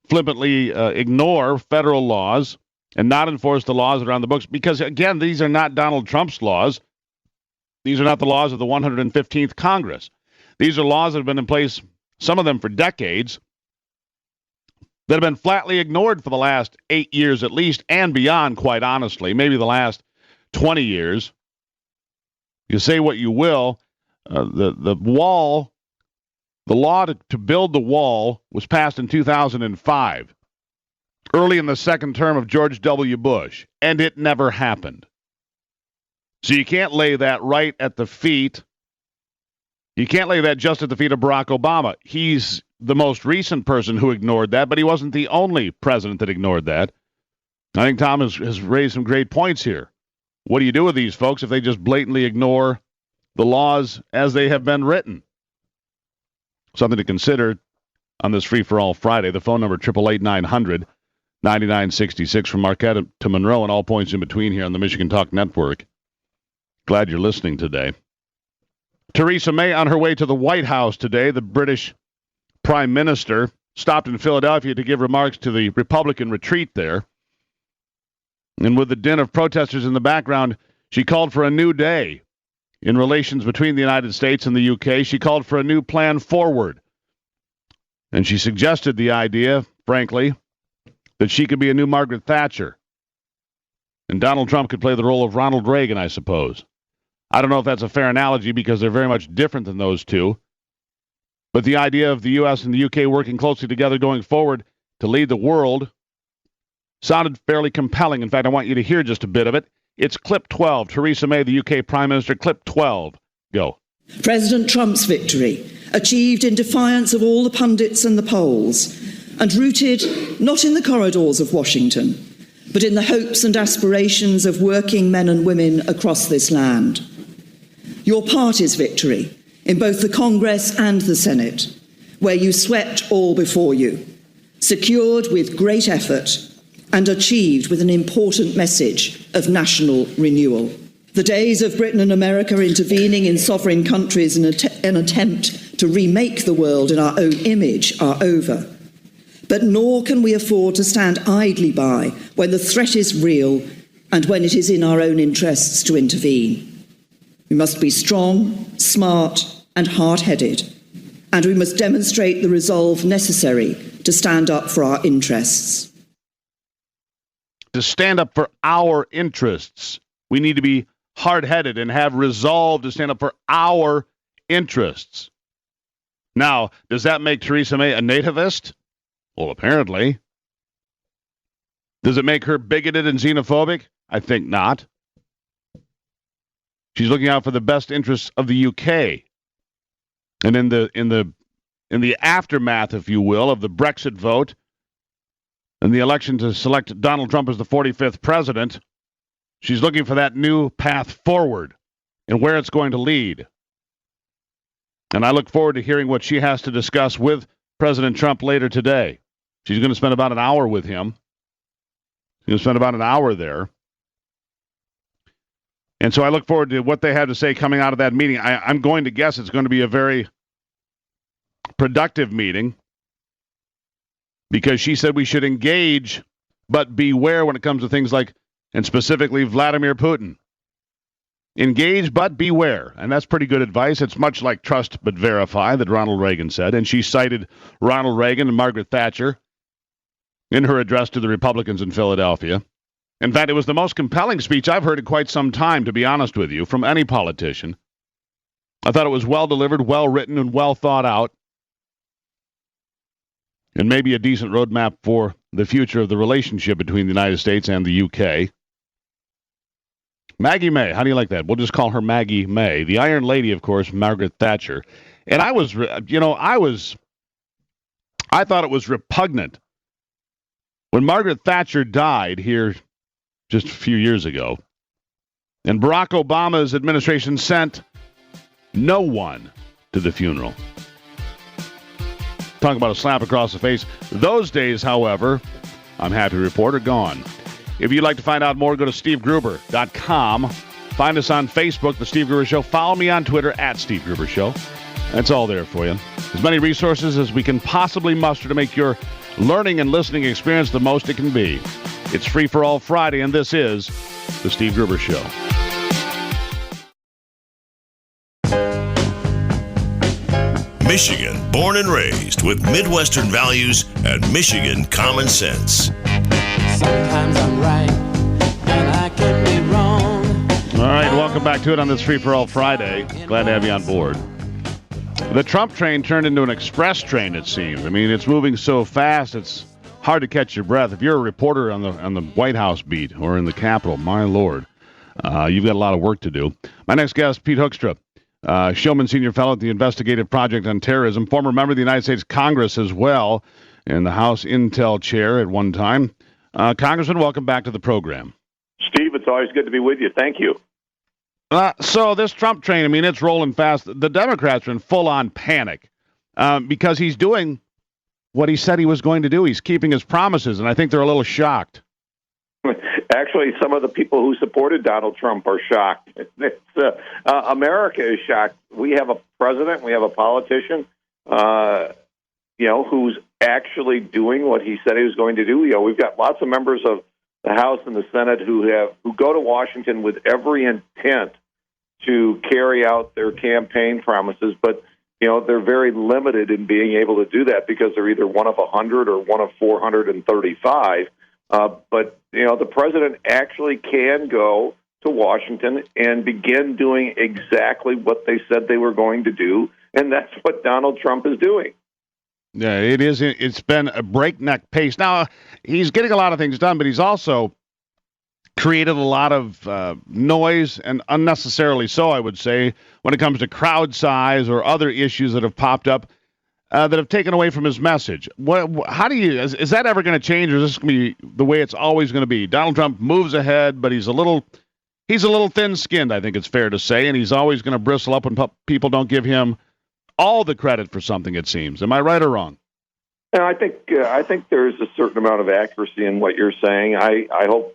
flippantly ignore federal laws and not enforce the laws that are on the books, because, again, these are not Donald Trump's laws. These are not the laws of the 115th Congress. These are laws that have been in place, some of them for decades, that have been flatly ignored for the last 8 years at least, and beyond, quite honestly, maybe the last 20 years. You say what you will, the law to build the wall was passed in 2005, early in the second term of George W. Bush, and it never happened. So you can't lay that right at the feet. You can't lay that just at the feet of Barack Obama. He's the most recent person who ignored that, but he wasn't the only president that ignored that. I think Tom has raised some great points here. What do you do with these folks if they just blatantly ignore the laws as they have been written? Something to consider on this Free-for-All Friday. The phone number, 888-900-9966, from Marquette to Monroe and all points in between here on the Michigan Talk Network. Glad you're listening today. Theresa May on her way to the White House today. The British Prime Minister stopped in Philadelphia to give remarks to the Republican retreat there. And with the din of protesters in the background, she called for a new day in relations between the United States and the UK. She called for a new plan forward. And she suggested the idea, frankly, that she could be a new Margaret Thatcher. And Donald Trump could play the role of Ronald Reagan, I suppose. I don't know if that's a fair analogy because they're very much different than those two. But the idea of the U.S. and the UK working closely together going forward to lead the world sounded fairly compelling. In fact, I want you to hear just a bit of it. It's clip 12. Theresa May, the UK Prime Minister, clip 12. Go. President Trump's victory, achieved in defiance of all the pundits and the polls, and rooted not in the corridors of Washington, but in the hopes and aspirations of working men and women across this land. Your party's victory in both the Congress and the Senate, where you swept all before you, secured with great effort, and achieved with an important message of national renewal. The days of Britain and America intervening in sovereign countries in an attempt to remake the world in our own image are over. But nor can we afford to stand idly by when the threat is real and when it is in our own interests to intervene. We must be strong, smart, and hard-headed, and we must demonstrate the resolve necessary to stand up for our interests. To stand up for our interests, we need to be hard-headed and have resolve to stand up for our interests. Now, does that make Theresa May a nativist? Well, apparently. Does it make her bigoted and xenophobic? I think not. She's looking out for the best interests of the UK. And in the aftermath, if you will, of the Brexit vote, in the election to select Donald Trump as the 45th president. She's looking for that new path forward and where it's going to lead. And I look forward to hearing what she has to discuss with President Trump later today. She's going to spend about an hour with him. She's going to spend about an hour there. And so I look forward to what they have to say coming out of that meeting. I'm going to guess it's going to be a very productive meeting, because she said we should engage, but beware when it comes to things like, and specifically Vladimir Putin. Engage, but beware. And that's pretty good advice. It's much like trust, but verify, that Ronald Reagan said. And she cited Ronald Reagan and Margaret Thatcher in her address to the Republicans in Philadelphia. In fact, it was the most compelling speech I've heard in quite some time, to be honest with you, from any politician. I thought it was well delivered, well written, and well thought out. And maybe a decent roadmap for the future of the relationship between the United States and the UK. Maggie May, how do you like that? We'll just call her Maggie May. The Iron Lady, of course, Margaret Thatcher. And I thought it was repugnant when Margaret Thatcher died here just a few years ago, and Barack Obama's administration sent no one to the funeral. Talk about a slap across the face. Those days, however, I'm happy to report, are gone. If you'd like to find out more, go to stevegruber.com. Find us on Facebook, The Steve Gruber Show. Follow me on Twitter, @Steve Gruber Show. That's all there for you. As many resources as we can possibly muster to make your learning and listening experience the most it can be. It's Free for All Friday, and this is The Steve Gruber Show. Michigan, born and raised with Midwestern values and Michigan common sense. Sometimes I'm right, and I can be wrong. All right, welcome back to it on this Free for All Friday. Glad to have you on board. The Trump train turned into an express train, it seems. I mean, it's moving so fast, it's hard to catch your breath. If you're a reporter on the White House beat or in the Capitol, my Lord, you've got a lot of work to do. My next guest, Pete Hoekstra, Shillman Senior Fellow at the Investigative Project on Terrorism, former member of the United States Congress as well, and the House Intel Chair at one time. Congressman, welcome back to the program. Steve, it's always good to be with you. Thank you. So this Trump train, I mean, it's rolling fast. The Democrats are in full-on panic because he's doing what he said he was going to do. He's keeping his promises, and I think they're a little shocked. Actually, some of the people who supported Donald Trump are shocked. America is shocked. We have a president, we have a politician, who's actually doing what he said he was going to do. We've got lots of members of the House and the Senate who go to Washington with every intent to carry out their campaign promises, but they're very limited in being able to do that because they're either one of 100 or one of 435. But the president actually can go to Washington and begin doing exactly what they said they were going to do, and that's what Donald Trump is doing. Yeah, it is. It's been a breakneck pace. Now, he's getting a lot of things done, but he's also created a lot of noise, and unnecessarily so, I would say, when it comes to crowd size or other issues that have popped up that have taken away from his message. How do you? Is that ever going to change, or is this going to be the way it's always going to be? Donald Trump moves ahead, but he's a little thin-skinned, I think it's fair to say, and he's always going to bristle up when people don't give him all the credit for something, it seems. Am I right or wrong? And I think there's a certain amount of accuracy in what you're saying. I hope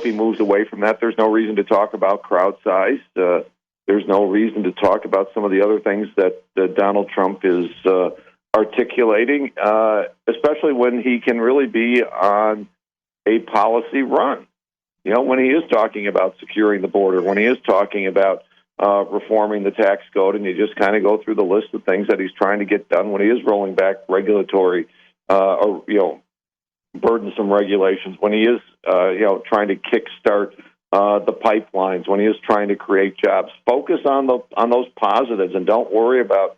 he moves away from that. There's no reason to talk about crowd size. There's no reason to talk about some of the other things that Donald Trump is articulating, especially when he can really be on a policy run. When he is talking about securing the border, when he is talking about reforming the tax code, and you just kind of go through the list of things that he's trying to get done, when he is rolling back regulatory burdensome regulations, when he is trying to kickstart the pipelines, when he is trying to create jobs. Focus on those positives and don't worry about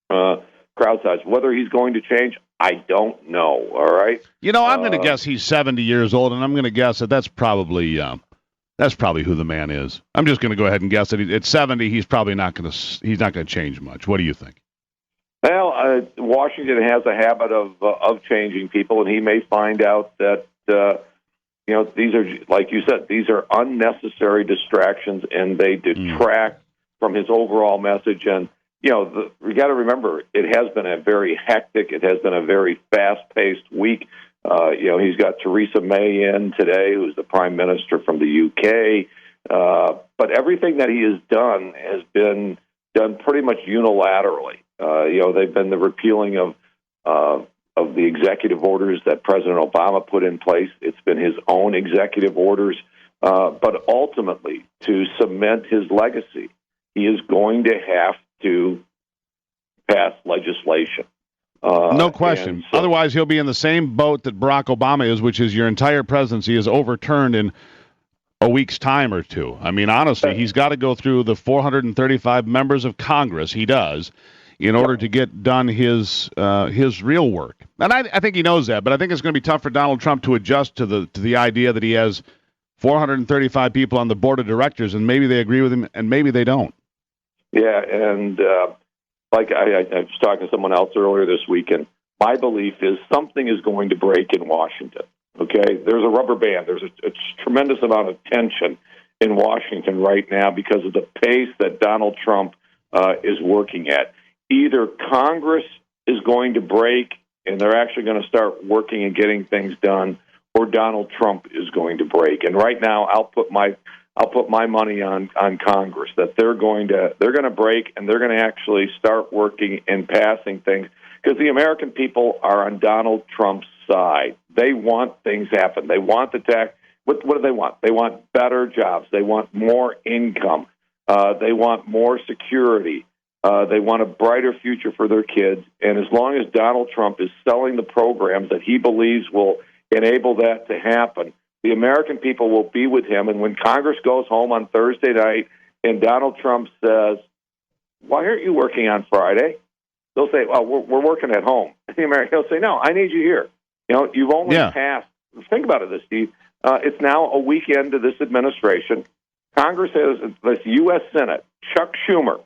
crowd size. Whether he's going to change, I don't know. All right. I'm going to guess he's 70 years old, and I'm going to guess that's probably who the man is. I'm just going to go ahead and guess that at 70, he's probably not going to change much. What do you think? Well, Washington has a habit of changing people, and he may find out that these are, like you said, these are unnecessary distractions, and they detract from his overall message. And we got to remember, it has been a very hectic, it has been a very fast-paced week. He's got Theresa May in today, who's the Prime Minister from the UK. But everything that he has done done pretty much unilaterally. They've been the repealing of the executive orders that President Obama put in place. It's been his own executive orders. But ultimately, to cement his legacy, he is going to have to pass legislation. No question. So, otherwise, he'll be in the same boat that Barack Obama is, which is your entire presidency is overturned in a week's time or two. I mean, honestly, he's got to go through the 435 members of Congress. He does, in order to get done his real work. And I think he knows that, but I think it's going to be tough for Donald Trump to adjust to the idea that he has 435 people on the board of directors, and maybe they agree with him, and maybe they don't. Yeah, and like I was talking to someone else earlier this week, and my belief is something is going to break in Washington. Okay, there's a rubber band. There's a tremendous amount of tension in Washington right now because of the pace that Donald Trump is working at. Either Congress is going to break and they're actually going to start working and getting things done, or Donald Trump is going to break. And right now, I'll put my money on Congress that they're going to break and they're going to actually start working and passing things, because the American people are on Donald Trump's side. They want things happen. They want the tax. What do they want? They want better jobs. They want more income. They want more security. They want a brighter future for their kids. And as long as Donald Trump is selling the programs that he believes will enable that to happen, the American people will be with him. And when Congress goes home on Thursday night and Donald Trump says, "Why aren't you working on Friday?" They'll say, "Well, we're working at home." The American will say, "No, I need you here." You've only passed. Think about it, Steve. It's now a weekend to this administration. Congress has this U.S. Senate, Chuck Schumer.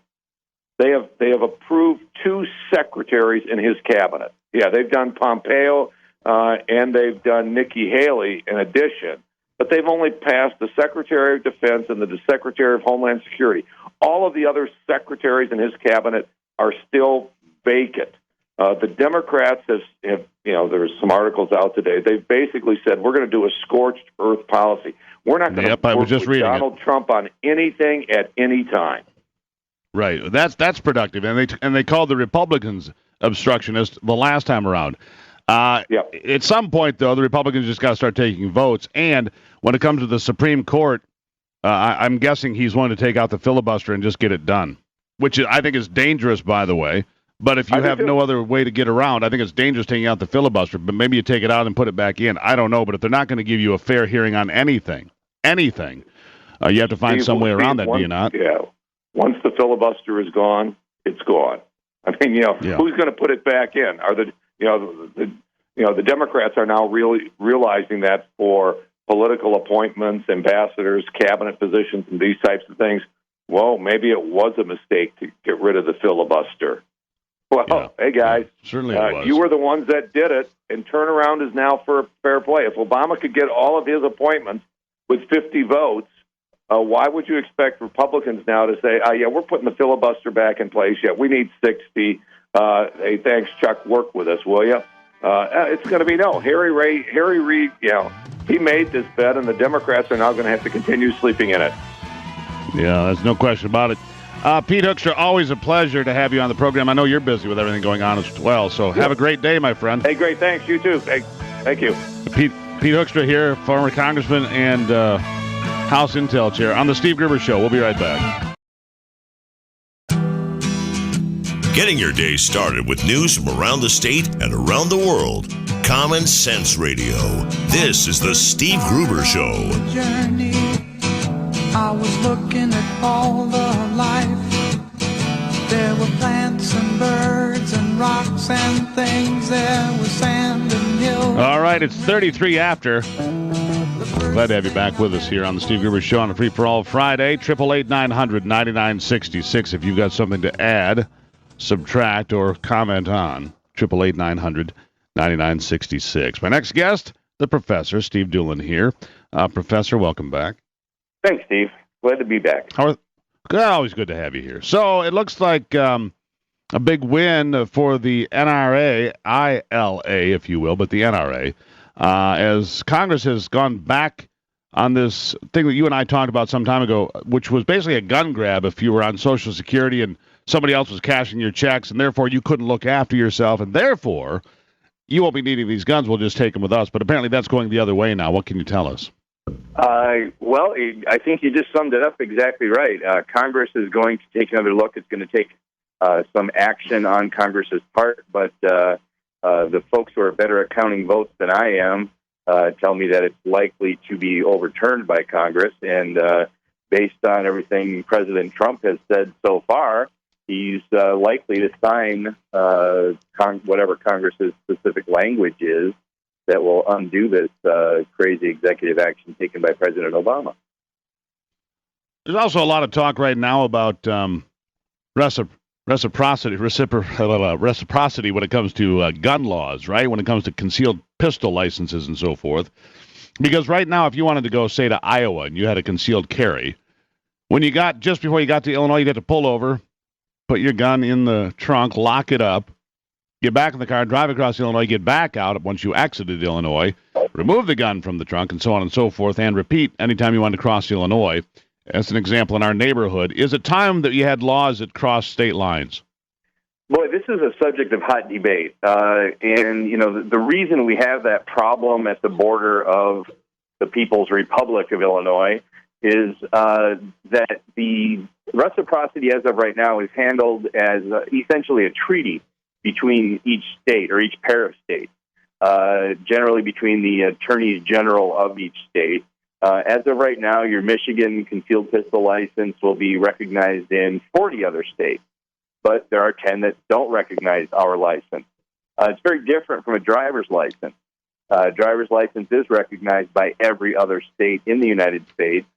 They have approved 2 secretaries in his cabinet. Yeah, they've done Pompeo and they've done Nikki Haley in addition, but they've only passed the Secretary of Defense and the Secretary of Homeland Security. All of the other secretaries in his cabinet are still vacant. The Democrats have there's some articles out today. They've basically said we're going to do a scorched earth policy. We're not going to work with Donald Trump on anything at any time. Right. That's productive, and they called the Republicans obstructionists the last time around. At some point, though, the Republicans just got to start taking votes. And when it comes to the Supreme Court, I'm guessing he's wanting to take out the filibuster and just get it done, which I think is dangerous, by the way. But if you have no other way to get around, I think it's dangerous taking out the filibuster. But maybe you take it out and put it back in. I don't know. But if they're not going to give you a fair hearing on anything, you have to find some way around that, do you not? Yeah. Once the filibuster is gone, it's gone. I mean, who's going to put it back in? Are the Democrats are now really realizing that for political appointments, ambassadors, cabinet positions, and these types of things, well, maybe it was a mistake to get rid of the filibuster. Well, hey, guys, certainly it was. You were the ones that did it, and turnaround is now for fair play. If Obama could get all of his appointments with 50 votes, why would you expect Republicans now to say, we're putting the filibuster back in place. Yeah, we need 60. Hey, thanks, Chuck. Work with us, will you? It's going to be no. Harry Reid, he made this bet, and the Democrats are now going to have to continue sleeping in it. Yeah, there's no question about it. Pete Hoekstra, always a pleasure to have you on the program. I know you're busy with everything going on as well, so have a great day, my friend. Hey, great. Thanks. You too. Hey, thank you. Pete Hoekstra here, former congressman and House Intel Chair on the Steve Gruber Show. We'll be right back. Getting your day started with news from around the state and around the world. Common Sense Radio. This is the Steve Gruber Show. Journey, I was looking at all the life. There were plants and birds and rocks and things. There was sand and hills. All right, it's 33 after. Glad to have you back with us here on the Steve Gruber Show on a Free-for-All Friday. 888-900-9966 if you've got something to add. subtract, or comment on. 888-900-9966. My next guest, the professor, Steve Dulan here. Professor, welcome back. Thanks, Steve. Glad to be back. Always good to have you here. So it looks like a big win for the NRA, ILA, if you will, but the NRA, as Congress has gone back on this thing that you and I talked about some time ago, which was basically a gun grab if you were on Social Security and somebody else was cashing your checks, and therefore you couldn't look after yourself, and therefore you won't be needing these guns. We'll just take them with us. But apparently that's going the other way now. What can you tell us? Well, I think you just summed it up exactly right. Congress is going to take another look. It's going to take some action on Congress's part, but the folks who are better at counting votes than I am tell me that it's likely to be overturned by Congress. And based on everything President Trump has said so far, he's likely to sign whatever Congress's specific language is that will undo this crazy executive action taken by President Obama. There's also a lot of talk right now about reciprocity when it comes to gun laws, right? When it comes to concealed pistol licenses and so forth. Because right now, if you wanted to go, say, to Iowa and you had a concealed carry, just before you got to Illinois, you'd have to pull over, put your gun in the trunk, lock it up, get back in the car, drive across Illinois, get back out once you exited Illinois, remove the gun from the trunk, and so on and so forth, and repeat anytime you wanted to cross Illinois. As an example, in our neighborhood, is it time that you had laws that cross state lines? Boy, this is a subject of hot debate. And, you know, the reason we have that problem at the border of the People's Republic of Illinois is that the reciprocity as of right now is handled as essentially a treaty between each state or each pair of states, generally between the attorneys general of each state. As of right now, your Michigan concealed pistol license will be recognized in 40 other states, but there are 10 that don't recognize our license. It's very different from a driver's license. Driver's license is recognized by every other state in the United States,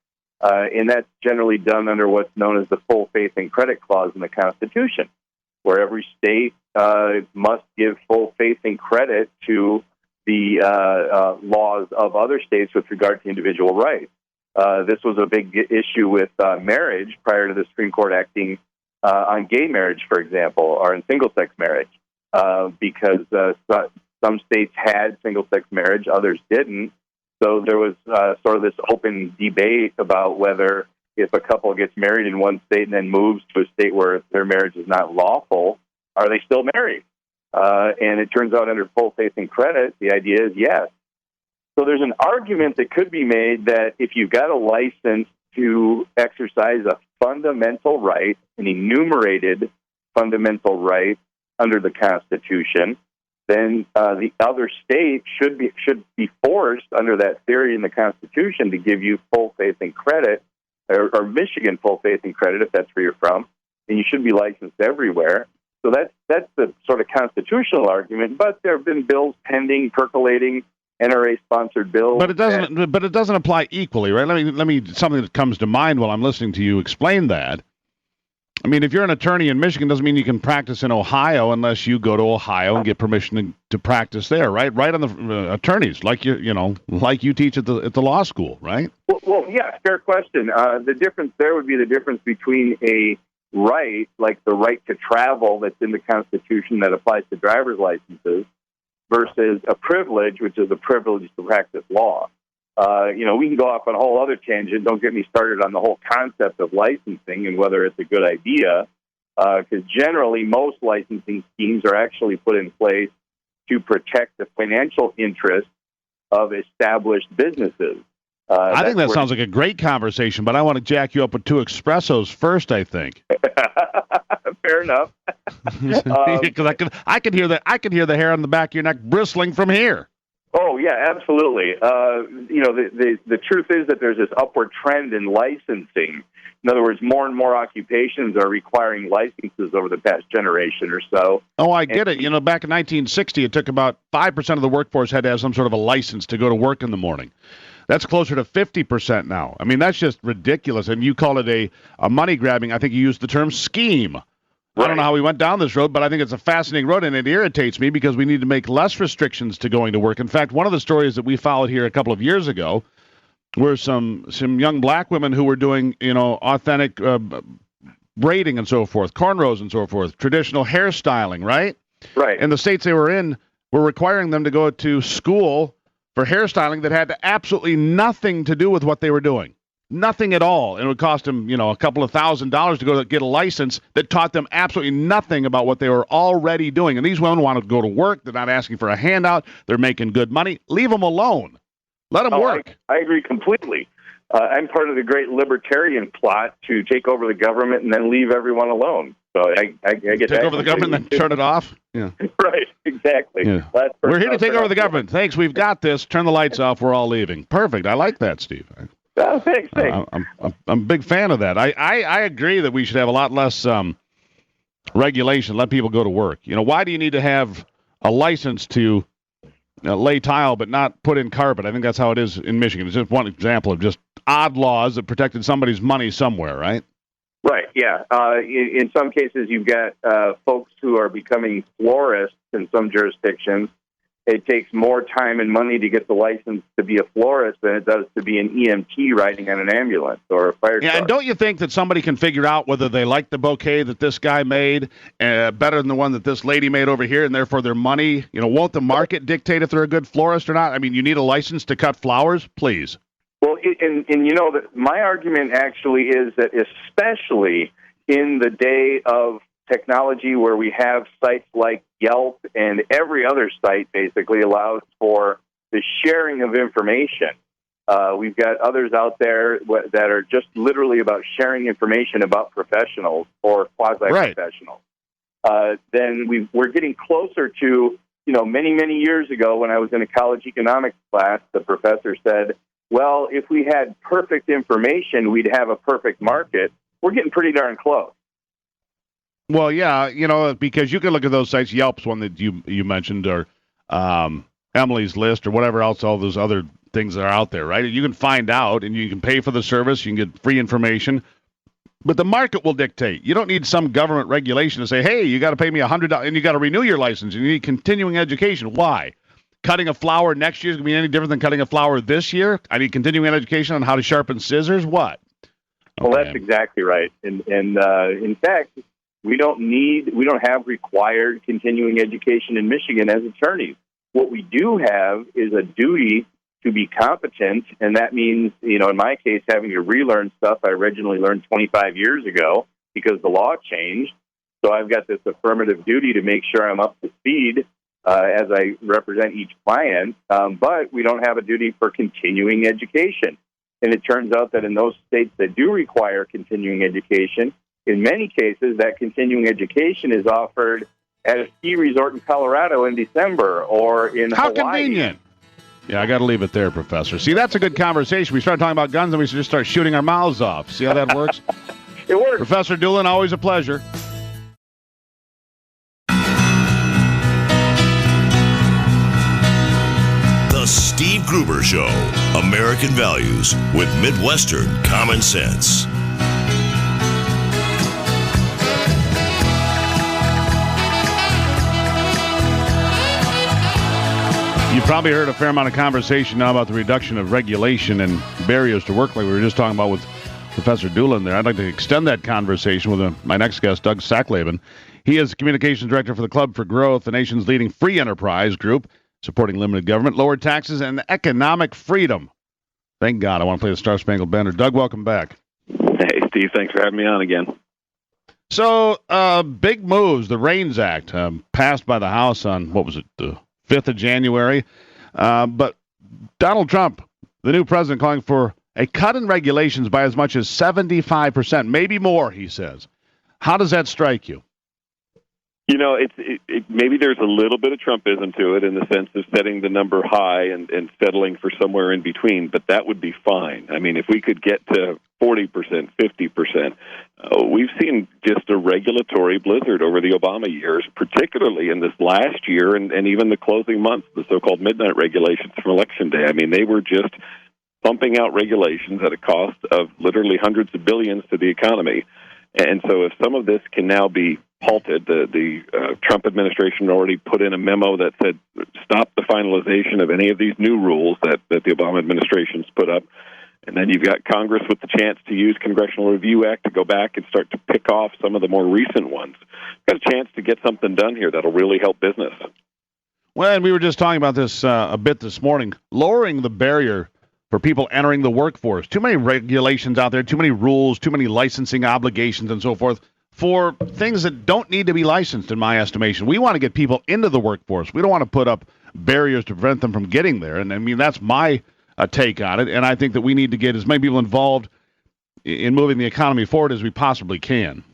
and that's generally done under what's known as the full faith and credit clause in the Constitution, where every state must give full faith and credit to the laws of other states with regard to individual rights. This was a big issue with marriage prior to the Supreme Court acting on gay marriage, for example, or in single-sex marriage, because some states had single-sex marriage, others didn't. So there was sort of this open debate about whether if a couple gets married in one state and then moves to a state where their marriage is not lawful, are they still married? And it turns out under full faith and credit, the idea is yes. So there's an argument that could be made that if you've got a license to exercise a fundamental right, an enumerated fundamental right under the Constitution, then the other state should be forced under that theory in the Constitution to give you full faith and credit, or Michigan full faith and credit if that's where you're from, and you should be licensed everywhere. So that's the sort of constitutional argument. But there have been bills pending, percolating, NRA-sponsored bills. But it doesn't apply equally, right? Let me something that comes to mind while I'm listening to you explain that. I mean, if you're an attorney in Michigan, doesn't mean you can practice in Ohio unless you go to Ohio and get permission to practice there, right? Right on the attorneys, like you teach at the law school, right? Well, yeah, fair question. The difference there would be the difference between a right, like the right to travel that's in the Constitution that applies to driver's licenses, versus a privilege, which is a privilege to practice law. We can go off on a whole other tangent. Don't get me started on the whole concept of licensing and whether it's a good idea, because generally most licensing schemes are actually put in place to protect the financial interests of established businesses. I think that sounds like a great conversation, but I want to jack you up with 2 espressos first, I think. Fair enough. Because I can hear the hair on the back of your neck bristling from here. Oh yeah, absolutely. The truth is that there's this upward trend in licensing. In other words, more and more occupations are requiring licenses over the past generation or so. Oh, I get it. Back in 1960, it took about 5% of the workforce had to have some sort of a license to go to work in the morning. That's closer to 50% now. I mean, that's just ridiculous. And you call it a money grabbing. I think you used the term scheme. I don't know how we went down this road, but I think it's a fascinating road, and it irritates me because we need to make less restrictions to going to work. In fact, one of the stories that we followed here a couple of years ago were some young black women who were doing, authentic braiding and so forth, cornrows and so forth, traditional hairstyling, right? Right. And the states they were in were requiring them to go to school for hairstyling that had absolutely nothing to do with what they were doing. Nothing at all. And it would cost them, a couple of $1,000s to go to get a license that taught them absolutely nothing about what they were already doing. And these women wanted to go to work. They're not asking for a handout. They're making good money. Leave them alone. Let them work. I agree completely. I'm part of the great libertarian plot to take over the government and then leave everyone alone. So I get take over the government and then turn it off? Yeah. Right, exactly. Yeah. We're here to take over the government. Thanks, we've got this. Turn the lights off. We're all leaving. Perfect. I like that, Steve. Oh, thanks. I'm a big fan of that. I agree that we should have a lot less regulation, let people go to work. Why do you need to have a license to lay tile but not put in carpet? I think that's how it is in Michigan. It's just one example of just odd laws that protected somebody's money somewhere, right? Right, yeah. In some cases, you've got folks who are becoming florists in some jurisdictions. It takes more time and money to get the license to be a florist than it does to be an EMT riding on an ambulance or a fire truck. Yeah, and don't you think that somebody can figure out whether they like the bouquet that this guy made better than the one that this lady made over here, and therefore their money, won't the market dictate if they're a good florist or not? I mean, you need a license to cut flowers? Please. Well, my argument actually is that especially in the day of technology where we have sites like Yelp and every other site basically allows for the sharing of information. We've got others out there that are just literally about sharing information about professionals or quasi-professionals. Right. Then we're getting closer to, many, many years ago when I was in a college economics class, the professor said, well, if we had perfect information, we'd have a perfect market. We're getting pretty darn close. Well, yeah, because you can look at those sites, Yelp's one that you mentioned, or Emily's List, or whatever else, all those other things that are out there, right? You can find out, and you can pay for the service, you can get free information, but the market will dictate. You don't need some government regulation to say, hey, you got to pay me $100, and you got to renew your license, and you need continuing education. Why? Cutting a flower next year is going to be any different than cutting a flower this year? I need continuing education on how to sharpen scissors? What? Well, that's exactly right. And in fact, we don't have required continuing education in Michigan as attorneys. What we do have is a duty to be competent, and that means, in my case, having to relearn stuff I originally learned 25 years ago because the law changed. So I've got this affirmative duty to make sure I'm up to speed as I represent each client, but we don't have a duty for continuing education. And it turns out that in those states that do require continuing education, in many cases, that continuing education is offered at a ski resort in Colorado in December or in Hawaii. How convenient. Yeah, I got to leave it there, Professor. See, that's a good conversation. We start talking about guns and we should just start shooting our mouths off. See how that works? It works. Professor Dulan, always a pleasure. The Steve Gruber Show, American values with Midwestern common sense. You probably heard a fair amount of conversation now about the reduction of regulation and barriers to work like we were just talking about with Professor Dulan there. I'd like to extend that conversation with my next guest, Doug Sachtleben. He is Communications Director for the Club for Growth, the nation's leading free enterprise group, supporting limited government, lower taxes, and economic freedom. Thank God. I want to play the Star Spangled Banner. Doug, welcome back. Hey, Steve. Thanks for having me on again. So, big moves. The REINS Act passed by the House on, the 5th of January. But Donald Trump, the new president, calling for a cut in regulations by as much as 75%, maybe more, he says. How does that strike you? Maybe there's a little bit of Trumpism to it in the sense of setting the number high and settling for somewhere in between, but that would be fine. I mean, if we could get to 40%, 50%, we've seen just a regulatory blizzard over the Obama years, particularly in this last year and even the closing months, the so-called midnight regulations from Election Day. I mean, they were just pumping out regulations at a cost of literally hundreds of billions to the economy. And so if some of this can now be halted. The Trump administration already put in a memo that said stop the finalization of any of these new rules that the Obama administration's put up. And then you've got Congress with the chance to use Congressional Review Act to go back and start to pick off some of the more recent ones. Got a chance to get something done here that'll really help business. Well, and we were just talking about this a bit this morning, lowering the barrier for people entering the workforce. Too many regulations out there, too many rules, too many licensing obligations and so forth for things that don't need to be licensed, in my estimation. We want to get people into the workforce. We don't want to put up barriers to prevent them from getting there. And, I mean, that's my take on it. And I think that we need to get as many people involved in moving the economy forward as we possibly can.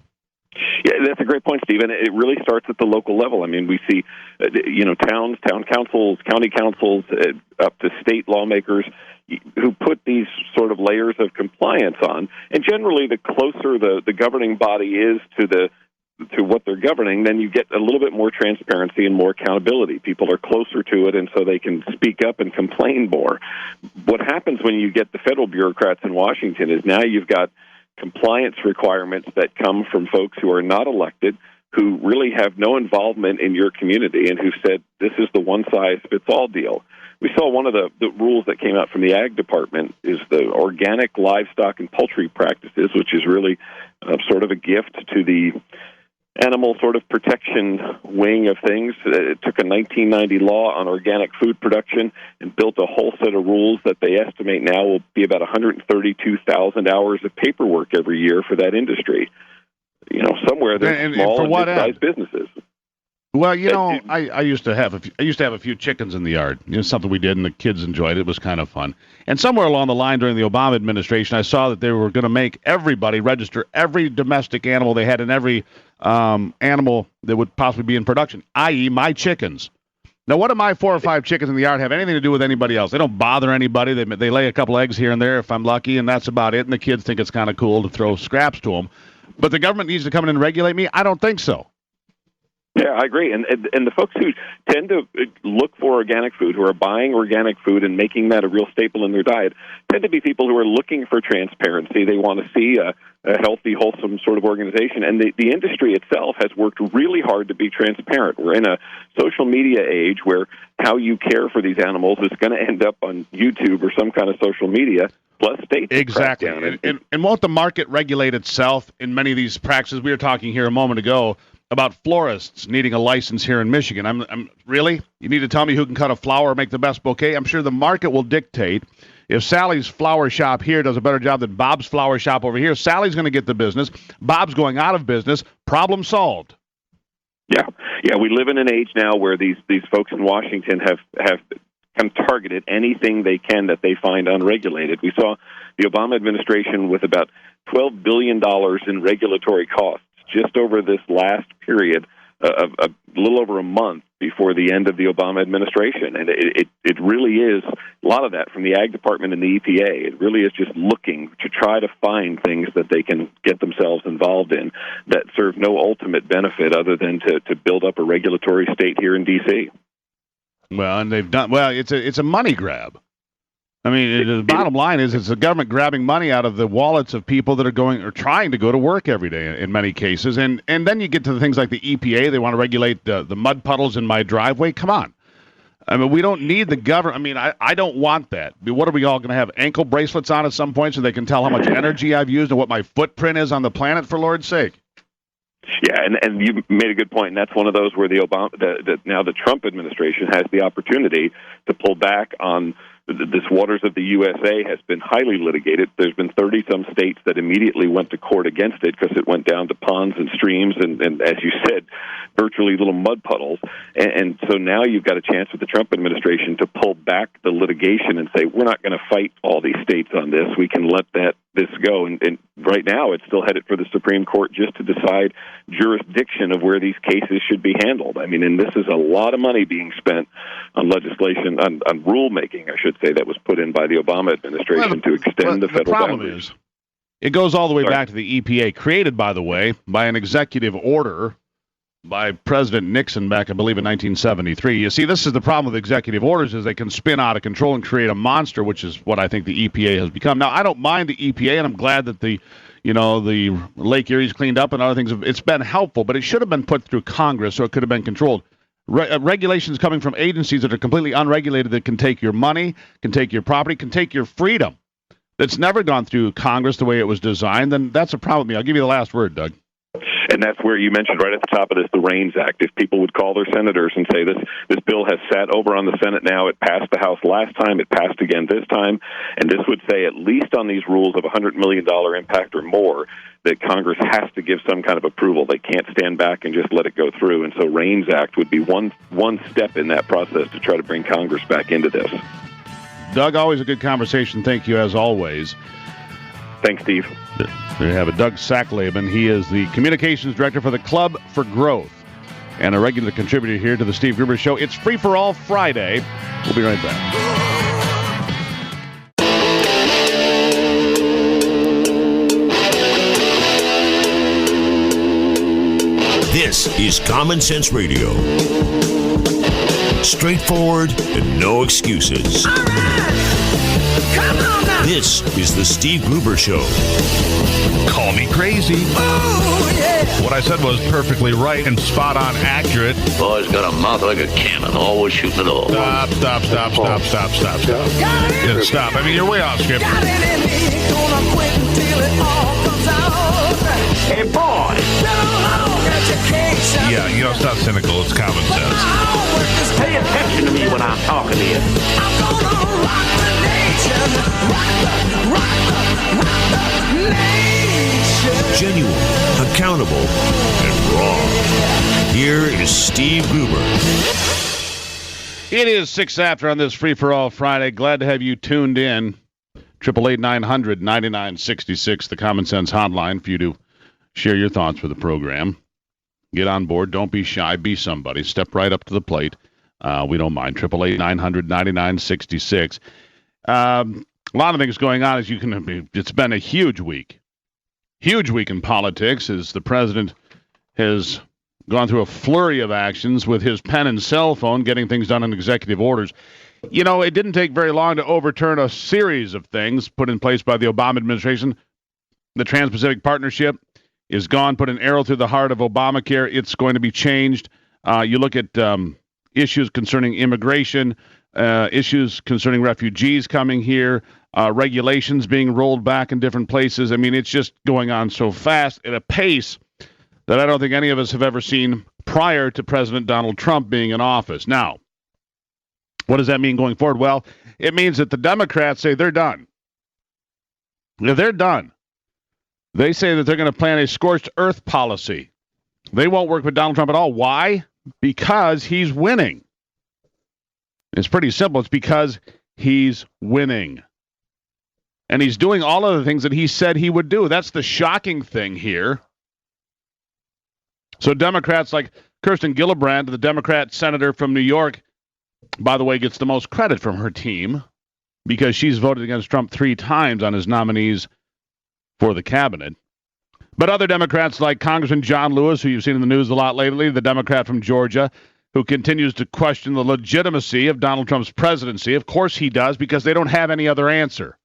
Yeah, that's a great point, Stephen. It really starts at the local level. I mean, we see, towns, town councils, county councils, up to state lawmakers who put these sort of layers of compliance on. And generally, the closer the governing body is to what they're governing, then you get a little bit more transparency and more accountability. People are closer to it, and so they can speak up and complain more. What happens when you get the federal bureaucrats in Washington is now you've got compliance requirements that come from folks who are not elected, who really have no involvement in your community, and who said this is the one-size-fits-all deal. We saw one of the rules that came out from the Ag Department is the organic livestock and poultry practices, which is really sort of a gift to the animal sort of protection wing of things. It took a 1990 law on organic food production and built a whole set of rules that they estimate now will be about 132,000 hours of paperwork every year for that industry. Somewhere there's small and mid-sized businesses. Well, I used to have a few chickens in the yard. Something we did, and the kids enjoyed it. It was kind of fun. And somewhere along the line during the Obama administration, I saw that they were going to make everybody register every domestic animal they had and every animal that would possibly be in production, i.e. my chickens. Now, what do my 4 or 5 chickens in the yard have anything to do with anybody else? They don't bother anybody. They lay a couple eggs here and there if I'm lucky, and that's about it. And the kids think it's kind of cool to throw scraps to them. But the government needs to come in and regulate me? I don't think so. Yeah, I agree. And the folks who tend to look for organic food, who are buying organic food and making that a real staple in their diet, tend to be people who are looking for transparency. They want to see a healthy, wholesome sort of organization. And the industry itself has worked really hard to be transparent. We're in a social media age where how you care for these animals is going to end up on YouTube or some kind of social media. Plus states exactly. And won't the market regulate itself in many of these practices? We were talking here a moment ago about florists needing a license here in Michigan. I'm really? You need to tell me who can cut a flower or make the best bouquet? I'm sure the market will dictate. If Sally's flower shop here does a better job than Bob's flower shop over here, Sally's going to get the business. Bob's going out of business. Problem solved. Yeah. We live in an age now where these folks in Washington have kind of targeted anything they can that they find unregulated. We saw the Obama administration with about $12 billion in regulatory costs just over this last period, a little over a month before the end of the Obama administration. And it really is a lot of that from the Ag Department and the EPA. It really is just looking to try to find things that they can get themselves involved in that serve no ultimate benefit other than to build up a regulatory state here in D.C. Well, and they've done well. It's a money grab. I mean, the bottom line is it's the government grabbing money out of the wallets of people that are going or trying to go to work every day in many cases. And then you get to the things like the EPA. They want to regulate the mud puddles in my driveway. Come on. I mean, we don't need the government. I mean, I don't want that. I mean, what are we all going to have ankle bracelets on at some point so they can tell how much energy I've used and what my footprint is on the planet, for Lord's sake? Yeah, and you made a good point, and that's one of those where now the Trump administration has the opportunity to pull back on this Waters of the USA has been highly litigated. There's been 30-some states that immediately went to court against it because it went down to ponds and streams and as you said, virtually little mud puddles. And so now you've got a chance with the Trump administration to pull back the litigation and say, we're not going to fight all these states on this. We can let this go. And right now it's still headed for the Supreme Court just to decide jurisdiction of where these cases should be handled. I mean, and this is a lot of money being spent on legislation, on rulemaking, I should say, that was put in by the Obama administration to extend the federal boundaries. Is, it goes all the way back to the EPA, created, by the way, by an executive order by President Nixon back, I believe, in 1973. You see, this is the problem with executive orders is they can spin out of control and create a monster, which is what I think the EPA has become. Now, I don't mind the EPA, and I'm glad that the the Lake Erie's cleaned up and other things. It's been helpful, but it should have been put through Congress so it could have been controlled. Regulations coming from agencies that are completely unregulated that can take your money, can take your property, can take your freedom. That's never gone through Congress the way it was designed, then that's a problem with me. I'll give you the last word, Doug. And that's where you mentioned right at the top of this, the REINS Act. If people would call their senators and say, this bill has sat over on the Senate now, it passed the House last time, it passed again this time, and this would say, at least on these rules of $100 million impact or more, that Congress has to give some kind of approval. They can't stand back and just let it go through. And so REINS Act would be one step in that process to try to bring Congress back into this. Doug, always a good conversation. Thank you, as always. Thanks, Steve. There you have it. Doug Sachtleben. He is the communications director for the Club for Growth and a regular contributor here to the Steve Gruber Show. It's Free for All Friday. We'll be right back. This is Common Sense Radio. Straightforward and no excuses. All right. Come on now. This is the Steve Gruber Show. Call me crazy. Oh, yeah. What I said was perfectly right and spot on accurate. Boy's got a mouth like a cannon, always shooting it all. Stop. Yeah, stop. I mean, you're way off script. Got it in me, gonna quit until it all comes out. Hey, boy. Long education. Yeah, it's not cynical. It's common sense. Pay attention to me when I'm talking to you. I'm gonna rock the nation. Rock the nation. Genuine, accountable, and raw. Here is Steve Gruber. It is 6 after on this Free for All Friday. Glad to have you tuned in. 888-900-9966, the Common Sense hotline for you to share your thoughts with the program. Get on board. Don't be shy. Be somebody. Step right up to the plate. We don't mind. 888-900-9966. A lot of things going on. It's been a huge week. Huge week in politics as the president has gone through a flurry of actions with his pen and cell phone, getting things done in executive orders. It didn't take very long to overturn a series of things put in place by the Obama administration. The Trans-Pacific Partnership is gone, put an arrow through the heart of Obamacare. It's going to be changed. You look at issues concerning immigration, issues concerning refugees coming here, regulations being rolled back in different places. I mean, it's just going on so fast at a pace that I don't think any of us have ever seen prior to President Donald Trump being in office. Now, what does that mean going forward? Well, it means that the Democrats say they're done. They're done. They say that they're going to plan a scorched earth policy. They won't work with Donald Trump at all. Why? Because he's winning. It's pretty simple. It's because he's winning. And he's doing all of the things that he said he would do. That's the shocking thing here. So Democrats like Kirsten Gillibrand, the Democrat senator from New York, by the way, gets the most credit from her team because she's voted against Trump 3 times on his nominees for the cabinet. But other Democrats like Congressman John Lewis, who you've seen in the news a lot lately, the Democrat from Georgia, who continues to question the legitimacy of Donald Trump's presidency. Of course he does, because they don't have any other answer.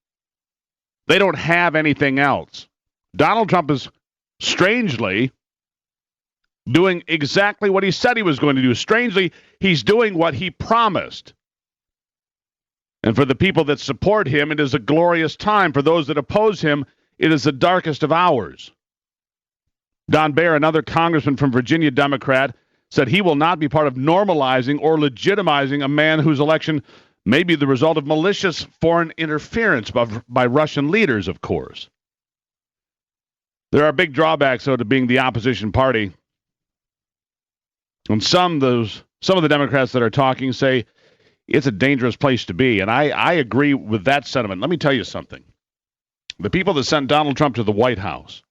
They don't have anything else. Donald Trump is strangely doing exactly what he said he was going to do. Strangely, he's doing what he promised. And for the people that support him, it is a glorious time. For those that oppose him, it is the darkest of hours. Don Baer, another congressman from Virginia, Democrat, said he will not be part of normalizing or legitimizing a man whose election may be the result of malicious foreign interference by Russian leaders, of course. There are big drawbacks, though, to being the opposition party. And some of the Democrats that are talking say it's a dangerous place to be. And I agree with that sentiment. Let me tell you something. The people that sent Donald Trump to the White House,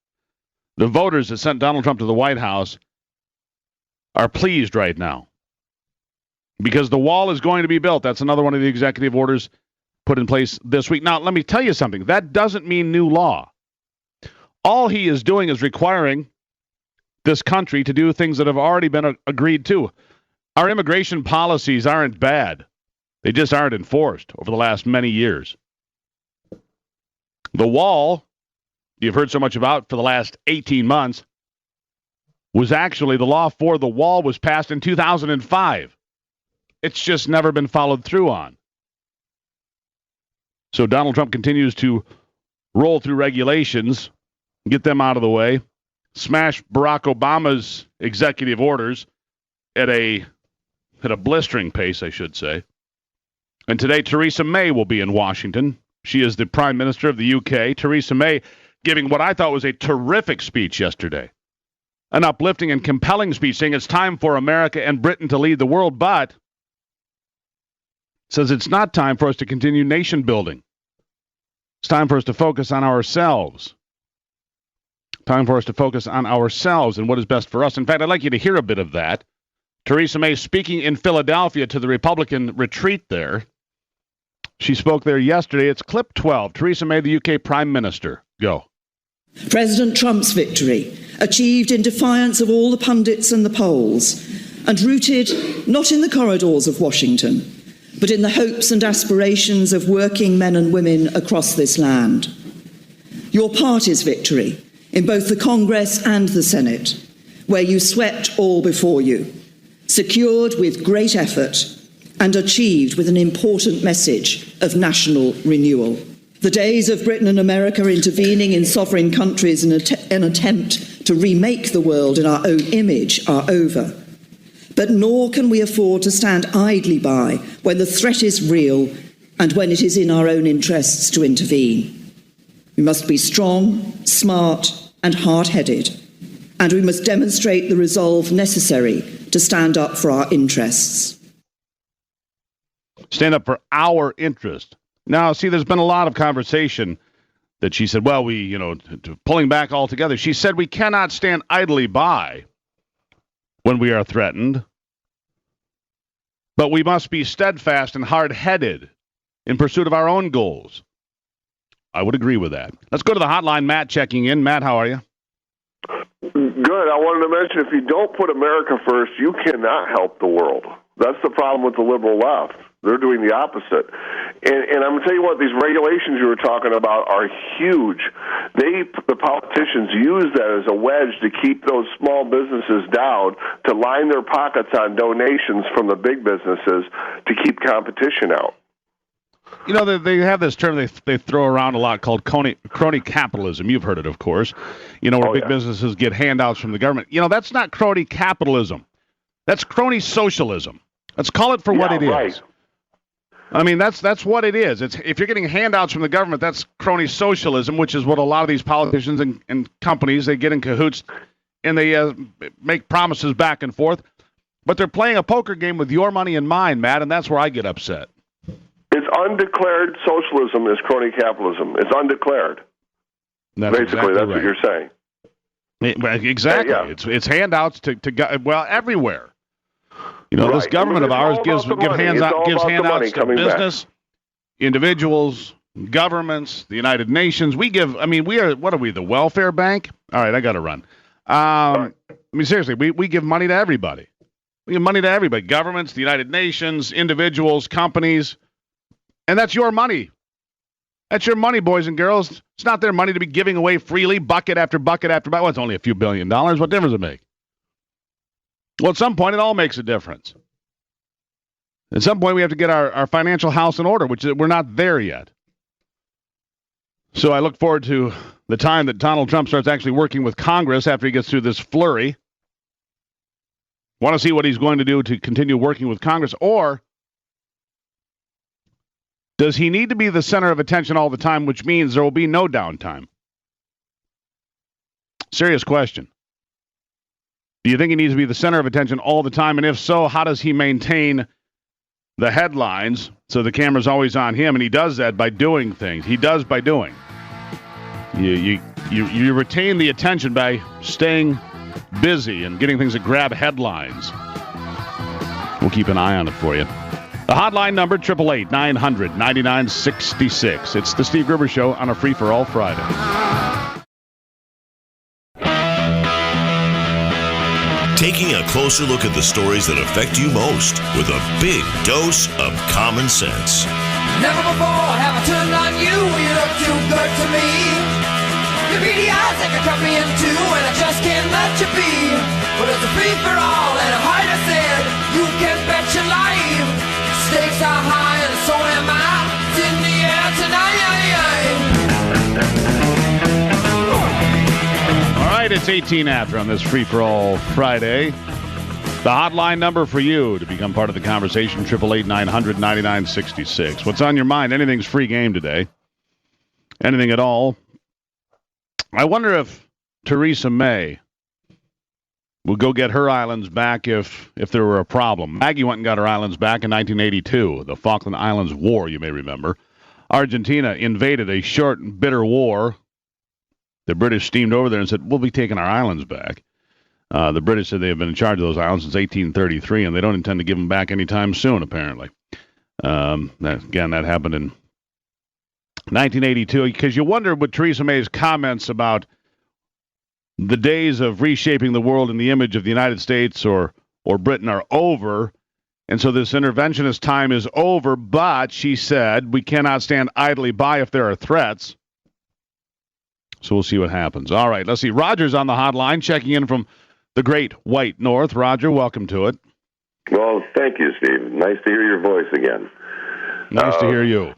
the voters that sent Donald Trump to the White House, are pleased right now. Because the wall is going to be built. That's another one of the executive orders put in place this week. Now, let me tell you something. That doesn't mean new law. All he is doing is requiring this country to do things that have already been agreed to. Our immigration policies aren't bad. They just aren't enforced over the last many years. The wall you've heard so much about for the last 18 months was actually the law for the wall was passed in 2005. It's just never been followed through on. So Donald Trump continues to roll through regulations, get them out of the way, smash Barack Obama's executive orders at a blistering pace, I should say. And today, Theresa May will be in Washington. She is the Prime Minister of the UK. Theresa May giving what I thought was a terrific speech yesterday. An uplifting and compelling speech saying it's time for America and Britain to lead the world, but says it's not time for us to continue nation building. It's time for us to focus on ourselves. Time for us to focus on ourselves and what is best for us. In fact, I'd like you to hear a bit of that. Theresa May speaking in Philadelphia to the Republican retreat there. She spoke there yesterday. It's clip 12. Theresa May, the UK Prime Minister. Go. President Trump's victory, achieved in defiance of all the pundits and the polls, and rooted not in the corridors of Washington, but in the hopes and aspirations of working men and women across this land. Your party's victory, in both the Congress and the Senate, where you swept all before you, secured with great effort, and achieved with an important message of national renewal. The days of Britain and America intervening in sovereign countries in an attempt to remake the world in our own image are over. But nor can we afford to stand idly by when the threat is real and when it is in our own interests to intervene. We must be strong, smart, and hard-headed, and we must demonstrate the resolve necessary to stand up for our interests. Stand up for our interest. Now, see, there's been a lot of conversation that she said, well, pulling back altogether. She said we cannot stand idly by when we are threatened, but we must be steadfast and hard-headed in pursuit of our own goals. I would agree with that. Let's go to the hotline. Matt checking in. Matt, how are you? Good. I wanted to mention, if you don't put America first, you cannot help the world. That's the problem with the liberal left. They're doing the opposite. And I'm going to tell you what, these regulations you were talking about are huge. The politicians use that as a wedge to keep those small businesses down, to line their pockets on donations from the big businesses to keep competition out. You know, they have this term they throw around a lot called crony capitalism. You've heard it, of course. You know, where big businesses get handouts from the government. You know, that's not crony capitalism. That's crony socialism. Let's call it for what it is. I mean, that's what it is. If you're getting handouts from the government, that's crony socialism, which is what a lot of these politicians and companies, they get in cahoots and they make promises back and forth. But they're playing a poker game with your money and mine, Matt, and that's where I get upset. It's undeclared socialism is crony capitalism. It's undeclared. That's basically, that's right. what you're saying. Exactly. Yeah. It's handouts to everywhere. You know, this government of ours gives handouts to business, back. Individuals, governments, the United Nations. We are, what are we, the welfare bank? All right, I got to run. I mean, seriously, we give money to everybody. We give money to everybody. Governments, the United Nations, individuals, companies. And that's your money. That's your money, boys and girls. It's not their money to be giving away freely, bucket after bucket after bucket. Well, it's only a few $1 billion. What difference does it make? Well, at some point, it all makes a difference. At some point, we have to get our financial house in order, which we're not there yet. So I look forward to the time that Donald Trump starts actually working with Congress after he gets through this flurry. Want to see what he's going to do to continue working with Congress, or does he need to be the center of attention all the time, which means there will be no downtime? Serious question. Do you think he needs to be the center of attention all the time? And if so, how does he maintain the headlines so the camera's always on him? And he does that by doing things. He does by doing. You retain the attention by staying busy and getting things that grab headlines. We'll keep an eye on it for you. The hotline number, 888-900-9966. It's the Steve Gruber Show on a free-for-all Friday. Taking a closer look at the stories that affect you most with a big dose of common sense. Never before have I turned on you. You look too good to me. your beady eyes that can cut me in two, and I just can't let you be. But it's a free for all, and I'm hard to said, you can bet your life. Stakes are high, and so am I. It's in the air tonight. All right, it's 18 after on this Free for All Friday. The hotline number for you to become part of the conversation, 888-900-9966. What's on your mind? Anything's free game today. Anything at all. I wonder if Theresa May will go get her islands back if there were a problem. Maggie went and got her islands back in 1982, the Falkland Islands War, you may remember. Argentina invaded a short and bitter war. The British steamed over there and said, we'll be taking our islands back. The British said they have been in charge of those islands since 1833, and they don't intend to give them back anytime soon, apparently. That happened in 1982, because you wonder with Theresa May's comments about the days of reshaping the world in the image of the United States or Britain are over, and so this interventionist time is over, but she said we cannot stand idly by if there are threats. So we'll see what happens. All right, let's see. Roger's on the hotline, checking in from the great white north. Roger, welcome to it. Well, thank you, Steve. Nice to hear your voice again. Nice to hear you.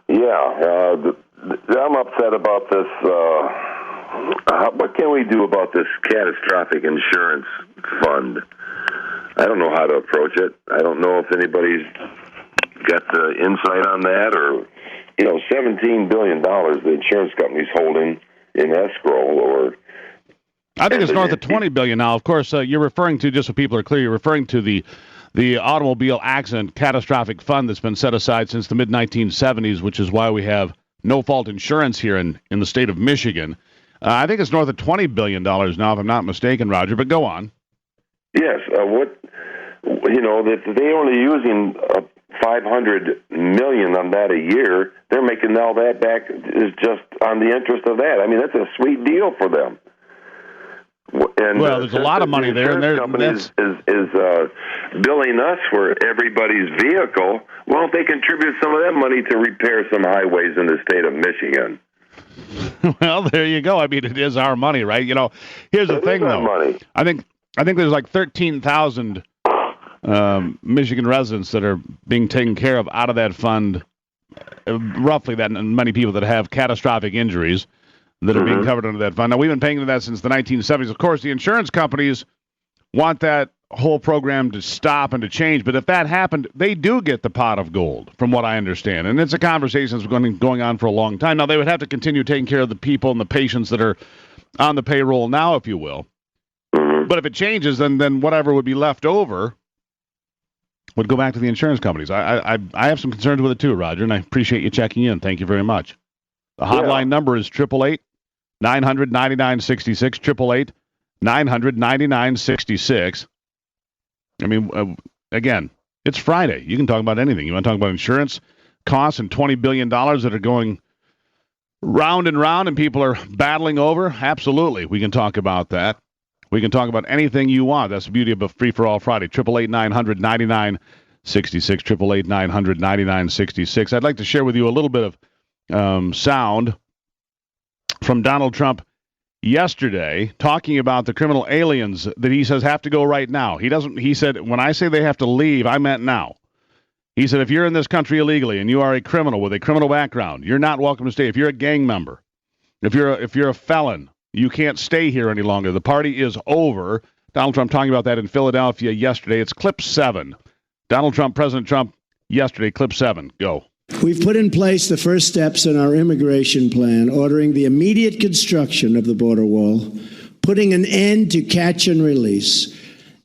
Yeah, I'm upset about this. What can we do about this catastrophic insurance fund? I don't know how to approach it. I don't know if anybody's got the insight on that, or, $17 billion the insurance company's holding in escrow, or I think it's north of $20 billion now. Of course, you're referring to, just so people are clear, you're referring to the automobile accident catastrophic fund that's been set aside since the mid-1970s, which is why we have no-fault insurance here in the state of Michigan. I think it's north of $20 billion now, if I'm not mistaken, Roger, but go on. Yes. That they only using $500 million on that a year. They're making all that back is just on the interest of that. I mean, that's a sweet deal for them. And, there's a lot of money there, and is billing us for everybody's vehicle. Why don't they contribute some of that money to repair some highways in the state of Michigan? Well, there you go. I mean, it is our money, right? Here's the thing, though. Money. I think there's like 13,000 Michigan residents that are being taken care of out of that fund. Roughly that many people that have catastrophic injuries that are being covered under that fund. Now, we've been paying into that since the 1970s. Of course, the insurance companies want that whole program to stop and to change, but if that happened, they do get the pot of gold, from what I understand. And it's a conversation that's going on for a long time. Now, they would have to continue taking care of the people and the patients that are on the payroll now, if you will. But if it changes, then whatever would be left over would go back to the insurance companies. I have some concerns with it too, Roger, and I appreciate you checking in. Thank you very much. The hotline number is 888-900-9966, 888-900-9966. I mean, again, it's Friday. You can talk about anything. You want to talk about insurance costs and $20 billion that are going round and round and people are battling over? Absolutely. We can talk about that. We can talk about anything you want. That's the beauty of a free-for-all Friday. 888-900-9966, 888-900-9966. I'd like to share with you a little bit of sound from Donald Trump yesterday talking about the criminal aliens that he says have to go right now. He said, when I say they have to leave, I meant now. He said, if you're in this country illegally and you are a criminal with a criminal background, you're not welcome to stay. If you're a gang member, if you're a felon, you can't stay here any longer. The party is over. Donald Trump talking about that in Philadelphia yesterday. It's clip 7. Donald Trump, President Trump, yesterday, clip 7. Go. We've put in place the first steps in our immigration plan, ordering the immediate construction of the border wall, putting an end to catch and release,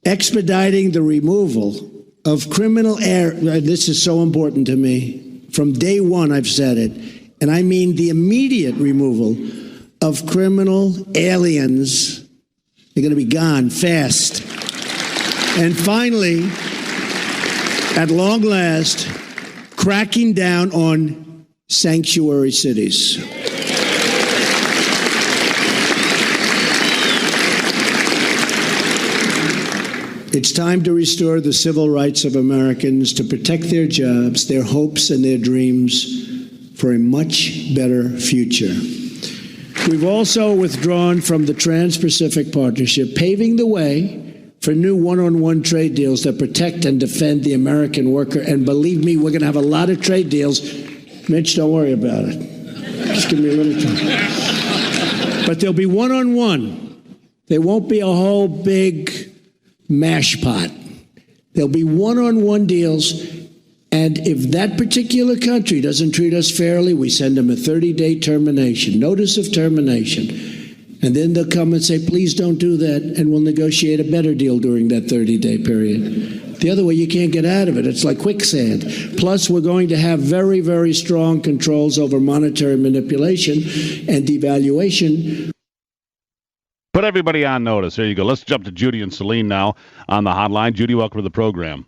expediting the removal of criminal this is so important to me. From day one, I've said it, and I mean the immediate removal of criminal aliens. They're going to be gone fast. And finally, at long last, cracking down on sanctuary cities. It's time to restore the civil rights of Americans to protect their jobs, their hopes, and their dreams for a much better future. We've also withdrawn from the Trans-Pacific Partnership, paving the way for new one-on-one trade deals that protect and defend the American worker. And believe me, we're going to have a lot of trade deals. Mitch, don't worry about it. Just give me a little time. But there'll be one-on-one. There won't be a whole big mash pot. There'll be one-on-one deals. And if that particular country doesn't treat us fairly, we send them a 30-day termination, notice of termination. And then they'll come and say, please don't do that, and we'll negotiate a better deal during that 30-day period. The other way, you can't get out of it. It's like quicksand. Plus, we're going to have very, very strong controls over monetary manipulation and devaluation. Put everybody on notice. There you go. Let's jump to Judy and Celine now on the hotline. Judy, welcome to the program.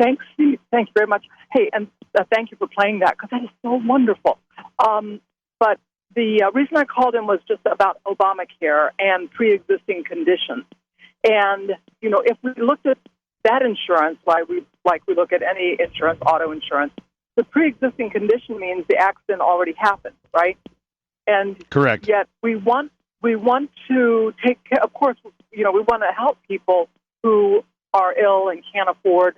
Thanks, Steve. Thank you very much. Hey, and thank you for playing that, because that is so wonderful. But the reason I called in was just about Obamacare and pre-existing conditions. And, you know, if we looked at that insurance, like we look at any insurance, auto insurance, the pre-existing condition means the accident already happened, right? And correct. Yet we want to take care, of course, you know, we want to help people who are ill and can't afford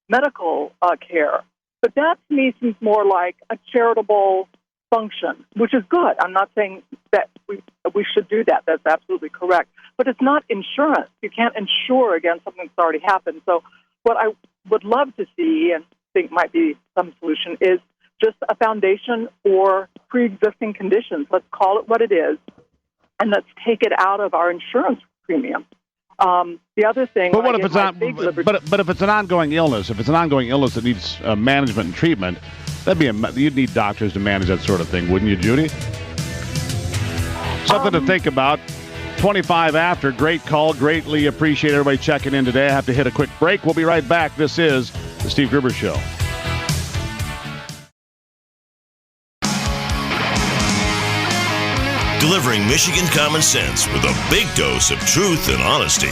medical care. But that to me seems more like a charitable function, which is good. I'm not saying that we should do that. That's absolutely correct. But it's not insurance. You can't insure against something that's already happened. So what I would love to see and think might be some solution is just a foundation for pre-existing conditions. Let's call it what it is, and let's take it out of our insurance premium. The other thing, but what if it's not? But if it's an ongoing illness, that needs management and treatment, you'd need doctors to manage that sort of thing, wouldn't you, Judy? Something to think about. 25 after. Great call. Greatly appreciate everybody checking in today. I have to hit a quick break. We'll be right back. This is the Steve Gruber Show. Delivering Michigan common sense with a big dose of truth and honesty.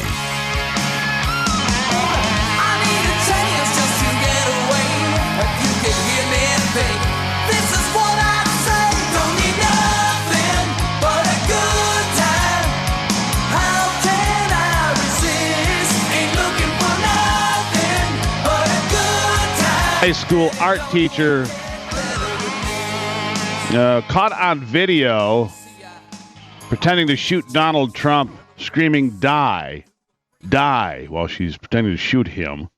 High school art teacher caught on video pretending to shoot Donald Trump, screaming, die, while she's pretending to shoot him.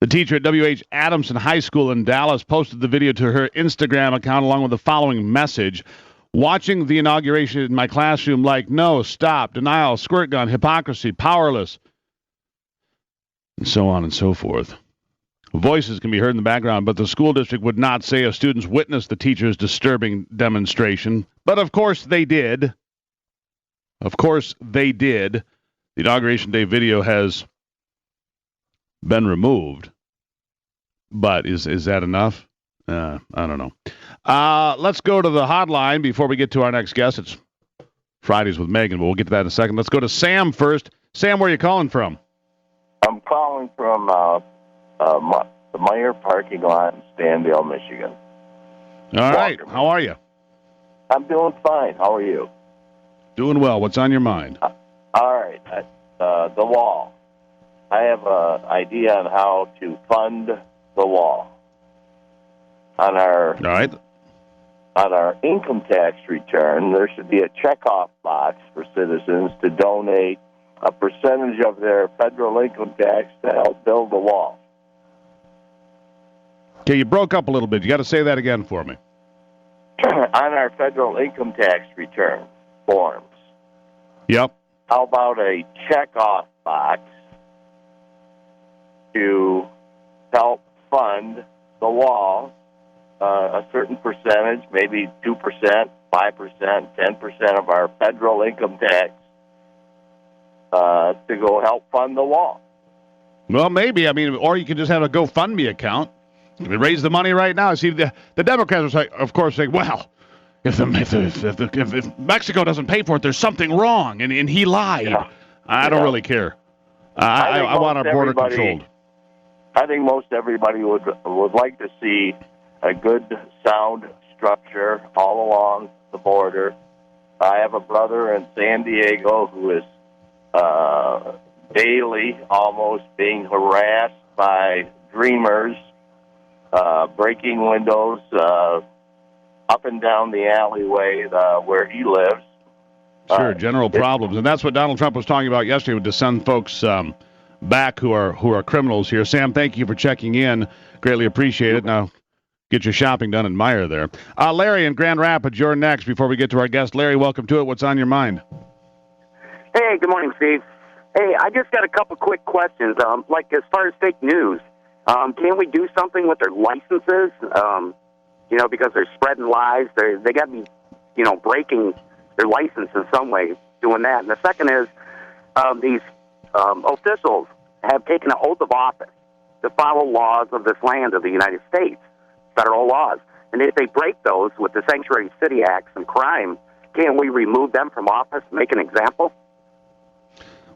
The teacher at W.H. Adamson High School in Dallas posted the video to her Instagram account along with the following message: watching the inauguration in my classroom like no, stop, denial, squirt gun, hypocrisy, powerless, and so on and so forth. Voices can be heard in the background, but the school district would not say if students witnessed the teacher's disturbing demonstration. But of course they did. The Inauguration Day video has been removed. But is that enough? I don't know. Let's go to the hotline before we get to our next guest. It's Fridays with Megan, but we'll get to that in a second. Let's go to Sam first. Sam, where are you calling from? I'm calling from the Meyer parking lot in Stanville, Michigan. All right. How are you? I'm doing fine. How are you? Doing well. What's on your mind? All right. The wall. I have an idea on how to fund the wall. On our income tax return, there should be a checkoff box for citizens to donate a percentage of their federal income tax to help build the wall. Okay, you broke up a little bit. You got to say that again for me. On our federal income tax return forms. Yep. How about a checkoff box to help fund the wall, a certain percentage, maybe 2%, 5%, 10% of our federal income tax to go help fund the wall? Well, maybe. I mean, or you could just have a GoFundMe account. We raise the money right now. See, the Democrats are, of course, saying, well, if Mexico doesn't pay for it, there's something wrong, and he lied. Yeah. I don't really care. I want our border controlled. I think most everybody would like to see a good, sound, infrastructure all along the border. I have a brother in San Diego who is daily almost being harassed by dreamers, breaking windows up and down the alleyway where he lives. Sure, general problems. And that's what Donald Trump was talking about yesterday, to send folks back who are criminals here. Sam, thank you for checking in. Greatly appreciate it. Now, get your shopping done in Meyer there. Larry in Grand Rapids, you're next before we get to our guest. Larry, welcome to it. What's on your mind? Hey, good morning, Steve. Hey, I just got a couple quick questions. Like, as far as fake news, can we do something with their licenses? Because they're spreading lies. They got to be, breaking their license in some way, doing that. And the second is these officials have taken an oath of office to follow laws of this land of the United States, federal laws. And if they break those with the Sanctuary City Acts and crime, can we remove them from office, make an example?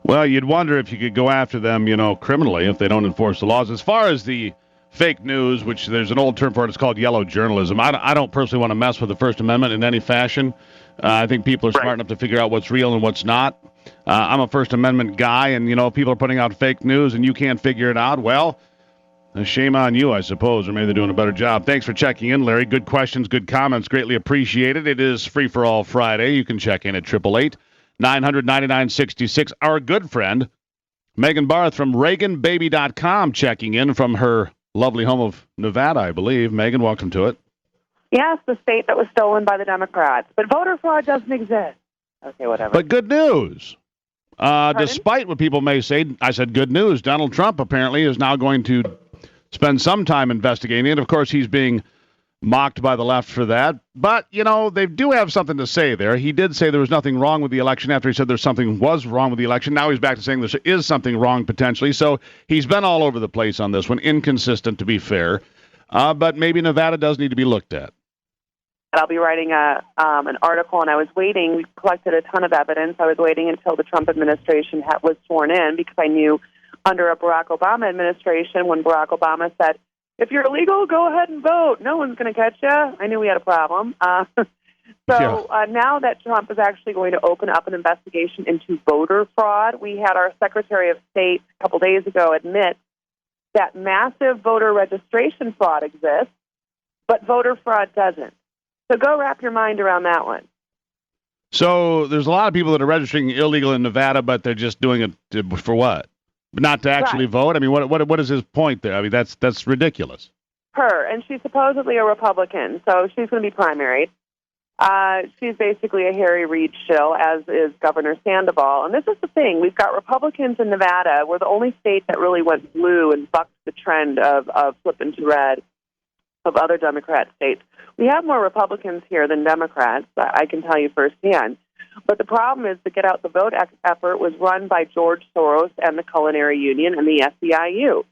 Well, you'd wonder if you could go after them, criminally if they don't enforce the laws. As far as the fake news, which there's an old term for it, it's called yellow journalism. I don't personally want to mess with the First Amendment in any fashion. I think people are smart enough to figure out what's real and what's not. I'm a First Amendment guy, and, if people are putting out fake news and you can't figure it out, well, shame on you, I suppose, or maybe they're doing a better job. Thanks for checking in, Larry. Good questions, good comments. Greatly appreciated. It is Free for All Friday. You can check in at 888-900-9966. Our good friend, Megan Barth from ReaganBaby.com, checking in from her lovely home of Nevada, I believe. Megan, welcome to it. Yes, the state that was stolen by the Democrats. But voter fraud doesn't exist. Okay, whatever. But good news. Despite what people may say, I said good news. Donald Trump apparently is now going to spend some time investigating it. Of course, he's being mocked by the left for that. But, they do have something to say there. He did say there was nothing wrong with the election after he said there's something was wrong with the election. Now he's back to saying there is something wrong potentially. So he's been all over the place on this one. Inconsistent, to be fair. But maybe Nevada does need to be looked at. I'll be writing an article, and I was waiting. We collected a ton of evidence. I was waiting until the Trump administration was sworn in because I knew under a Barack Obama administration, when Barack Obama said, if you're illegal, go ahead and vote. No one's going to catch you. I knew we had a problem. Now that Trump is actually going to open up an investigation into voter fraud, we had our Secretary of State a couple days ago admit that massive voter registration fraud exists, but voter fraud doesn't. So go wrap your mind around that one. So there's a lot of people that are registering illegal in Nevada, but they're just doing it for what? Not to actually vote? I mean, what is his point there? I mean, that's ridiculous. And she's supposedly a Republican, so she's going to be primaried. She's basically a Harry Reid shill, as is Governor Sandoval. And this is the thing. We've got Republicans in Nevada. We're the only state that really went blue and bucked the trend of flipping to red of other Democrat states. We have more Republicans here than Democrats, I can tell you firsthand. But the problem is the Get Out the Vote effort was run by George Soros and the Culinary Union and the SEIU.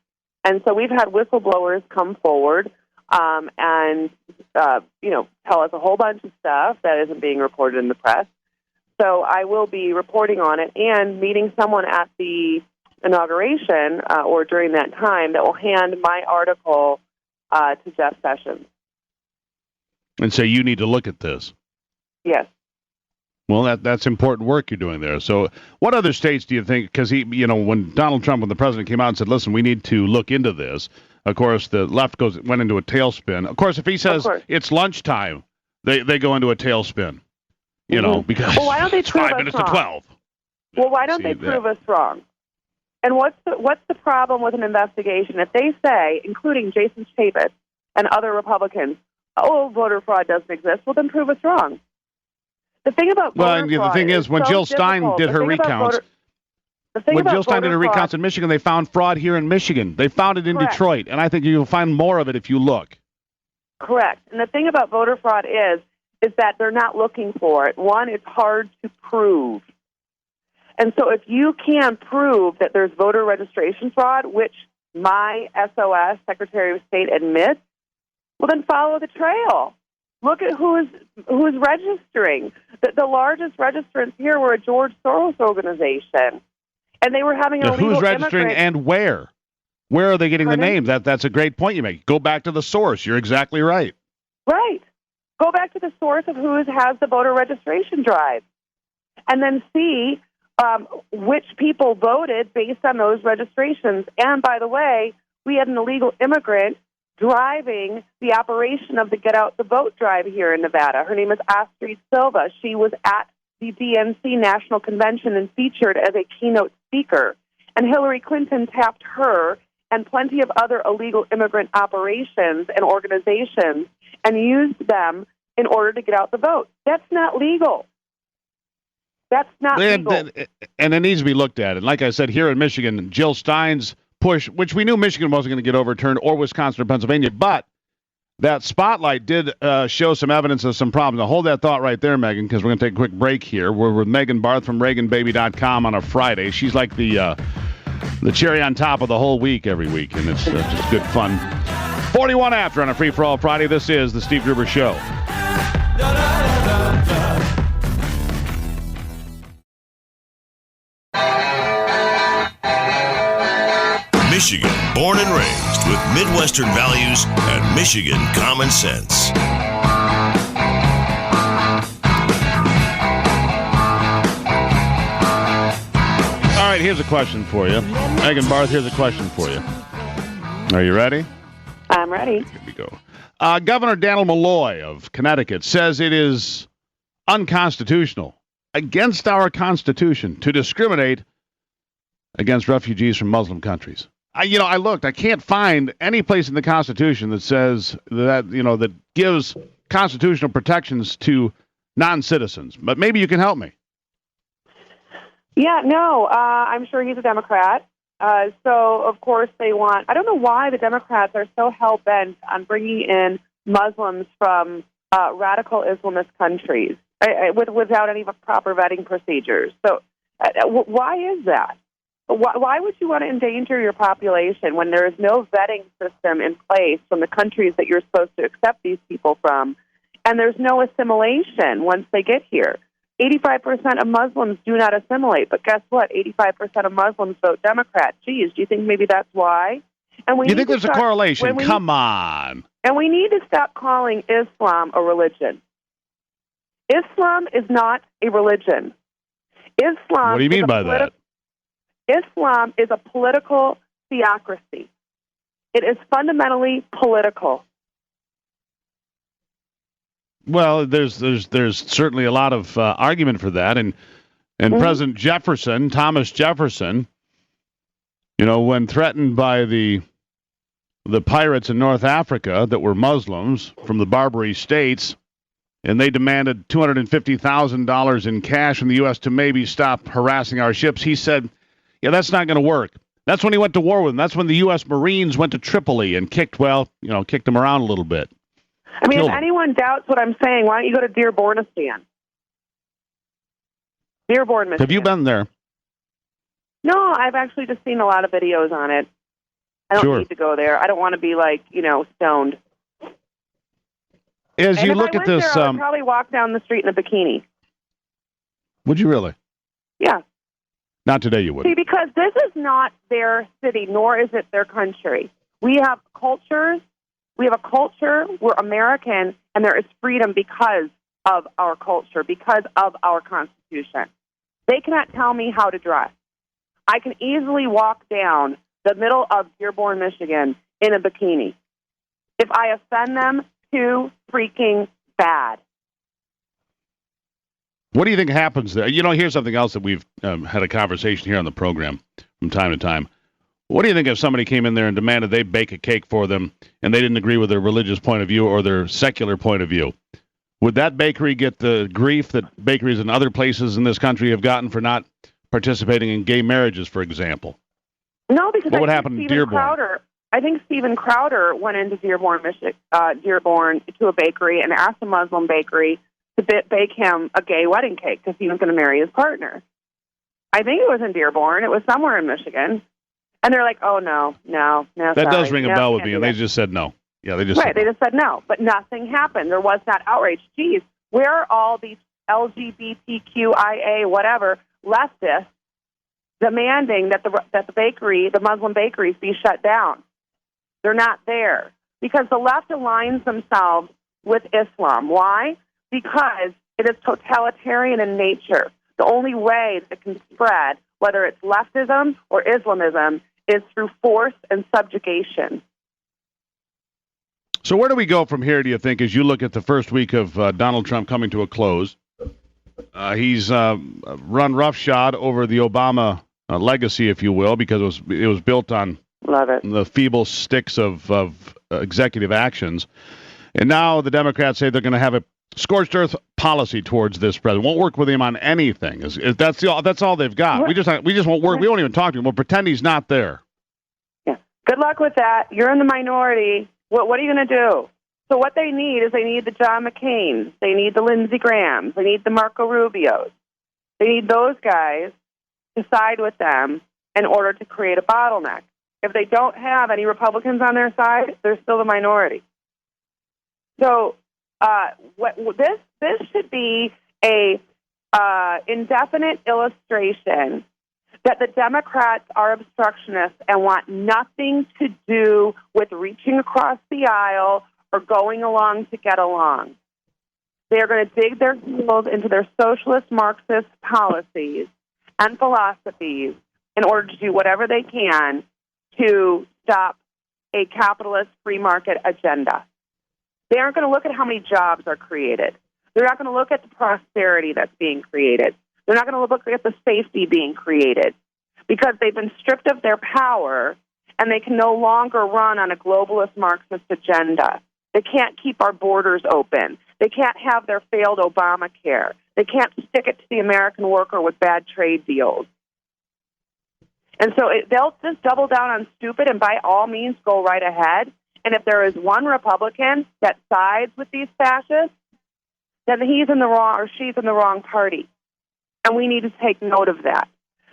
And so we've had whistleblowers come forward and tell us a whole bunch of stuff that isn't being reported in the press. So I will be reporting on it and meeting someone at the inauguration or during that time that will hand my article to Jeff Sessions. And say, you need to look at this. Yes. Well, that's important work you're doing there. So what other states do you think, because when Donald Trump, when the president came out and said, listen, we need to look into this, of course, the left went into a tailspin. Of course, if he says it's lunchtime, they go into a tailspin, because why don't they prove 5 us minutes wrong? to 12. Well, why don't they prove us wrong? And what's the problem with an investigation? If they say, including Jason Chaffetz and other Republicans, voter fraud doesn't exist, well, then prove us wrong. The thing about voter fraud the thing is, when Jill Stein did her recounts, in Michigan, they found fraud here in Michigan. They found it in Detroit, and I think you'll find more of it if you look. Correct. And the thing about voter fraud is that they're not looking for it. One, it's hard to prove. And so if you can prove that there's voter registration fraud, which my SOS, Secretary of State, admits, well, then follow the trail. Look at who's registering. The largest registrants here were a George Soros organization, and they were having illegal who's registering immigrants. And where? Where are they getting the names? That's a great point you make. Go back to the source. You're exactly right. Right. Go back to the source of who has the voter registration drive, and then see which people voted based on those registrations. And by the way, we had an illegal immigrant driving the operation of the Get Out the Vote drive here in Nevada. Her name is Astrid Silva. She was at the DNC National Convention and featured as a keynote speaker. And Hillary Clinton tapped her and plenty of other illegal immigrant operations and organizations and used them in order to get out the vote. That's not legal. That's not legal. And it needs to be looked at. And like I said, here in Michigan, Jill Stein's push, which we knew Michigan wasn't going to get overturned, or Wisconsin or Pennsylvania, but that spotlight did show some evidence of some problems. Now, hold that thought right there, Megan, because we're going to take a quick break here. We're with Megan Barth from ReaganBaby.com on a Friday. She's like the cherry on top of the whole week every week, and it's just good fun. 41 after on a free-for-all Friday. This is the Steve Gruber Show. Michigan, born and raised with Midwestern values and Michigan common sense. All right, here's a question for you. Megan Barth, here's a question for you. Are you ready? I'm ready. Here we go. Governor Daniel Malloy of Connecticut says it is unconstitutional, against our Constitution, to discriminate against refugees from Muslim countries. I looked. I can't find any place in the Constitution that says that, that gives constitutional protections to non-citizens. But maybe you can help me. Yeah, no, I'm sure he's a Democrat. So, of course, they want... I don't know why the Democrats are so hell-bent on bringing in Muslims from radical Islamist countries without any proper vetting procedures. So why is that? Why would you want to endanger your population when there is no vetting system in place from the countries that you're supposed to accept these people from, and there's no assimilation once they get here? 85% of Muslims do not assimilate, but guess what? 85% of Muslims vote Democrat. Geez, do you think maybe that's why? And you think there's a correlation? Come on. And we need to stop calling Islam a religion. Islam is not a religion. Islam. What do you mean by that? Islam is a political theocracy. It is fundamentally political. Well, there's certainly a lot of argument for that, and President Jefferson, Thomas Jefferson, when threatened by the pirates in North Africa that were Muslims from the Barbary states, and they demanded $250,000 in cash from the U.S. to maybe stop harassing our ships, he said, yeah, that's not going to work. That's when he went to war with them. That's when the U.S. Marines went to Tripoli and kicked them around a little bit. I mean, if anyone doubts what I'm saying, why don't you go to Dearbornistan? Dearborn, Michigan. Have you been there? No, I've actually just seen a lot of videos on it. I don't need to go there. I don't want to be stoned. As you look at this, I would probably walk down the street in a bikini. Would you really? Yeah. Not today, you wouldn't. See, because this is not their city, nor is it their country. We have cultures. We have a culture. We're American, and there is freedom because of our culture, because of our Constitution. They cannot tell me how to dress. I can easily walk down the middle of Dearborn, Michigan, in a bikini. If I offend them, too freaking bad. What do you think happens there? Here's something else that we've had a conversation here on the program from time to time. What do you think if somebody came in there and demanded they bake a cake for them and they didn't agree with their religious point of view or their secular point of view? Would that bakery get the grief that bakeries in other places in this country have gotten for not participating in gay marriages, for example? No, because what would happen in Dearborn? I think Stephen Crouere went into Dearborn, Dearborn to a bakery and asked a Muslim bakery to bake him a gay wedding cake because he was going to marry his partner. I think it was in Dearborn. It was somewhere in Michigan. And they're like, oh, no. That sorry. does ring a bell with me, and they just said no. Yeah, they just said no. They just said no, but nothing happened. There was not outrage. Geez, where are all these LGBTQIA, whatever, leftists demanding that the Muslim bakeries be shut down? They're not there because the left aligns themselves with Islam. Why? Because it is totalitarian in nature. The only way that it can spread, whether it's leftism or Islamism, is through force and subjugation. So where do we go from here, do you think, as you look at the first week of Donald Trump coming to a close? He's run roughshod over the Obama legacy, if you will, because it was built on the feeble sticks of executive actions. And now the Democrats say they're going to have a scorched earth policy towards this president. Won't work with him on anything. That's all they've got. We just won't work. We won't even talk to him. We'll pretend he's not there. Yeah. Good luck with that. You're in the minority. What are you going to do? So what they need the John McCains. They need the Lindsey Grahams. They need the Marco Rubios. They need those guys to side with them in order to create a bottleneck. If they don't have any Republicans on their side, they're still the minority. So this should be a indefinite illustration that the Democrats are obstructionists and want nothing to do with reaching across the aisle or going along to get along. They are going to dig their heels into their socialist Marxist policies and philosophies in order to do whatever they can to stop a capitalist free market agenda. They aren't going to look at how many jobs are created. They're not going to look at the prosperity that's being created. They're not going to look at the safety being created because they've been stripped of their power and they can no longer run on a globalist Marxist agenda. They can't keep our borders open. They can't have their failed Obamacare. They can't stick it to the American worker with bad trade deals. And so they'll just double down on stupid and by all means go right ahead. And if there is one Republican that sides with these fascists, then he's in the wrong or she's in the wrong party. And we need to take note of that.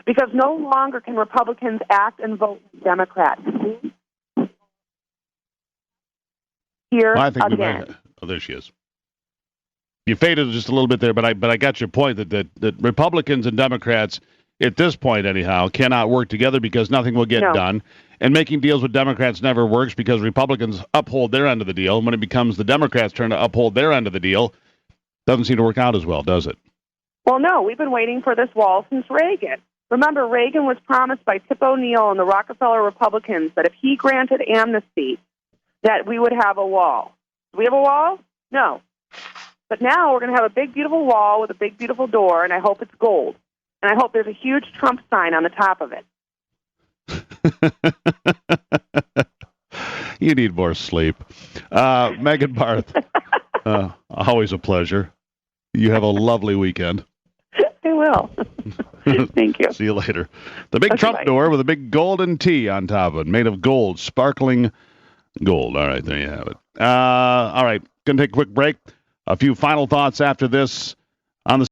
Because no longer can Republicans act and vote Democrats. Here again. There she is. You faded just a little bit there, but I got your point that Republicans and Democrats, at this point anyhow, cannot work together because nothing will get done. And making deals with Democrats never works because Republicans uphold their end of the deal. And when it becomes the Democrats' turn to uphold their end of the deal, doesn't seem to work out as well, does it? Well, no. We've been waiting for this wall since Reagan. Remember, Reagan was promised by Tip O'Neill and the Rockefeller Republicans that if he granted amnesty, that we would have a wall. Do we have a wall? No. But now we're going to have a big, beautiful wall with a big, beautiful door, and I hope it's gold. And I hope there's a huge Trump sign on the top of it. You need more sleep. Megan Barth, always a pleasure. You have a lovely weekend. I will. Thank you. See you later. The big Trump door with a big golden T on top of it, made of gold, sparkling gold. All right, there you have it. All right, going to take a quick break. A few final thoughts after this on the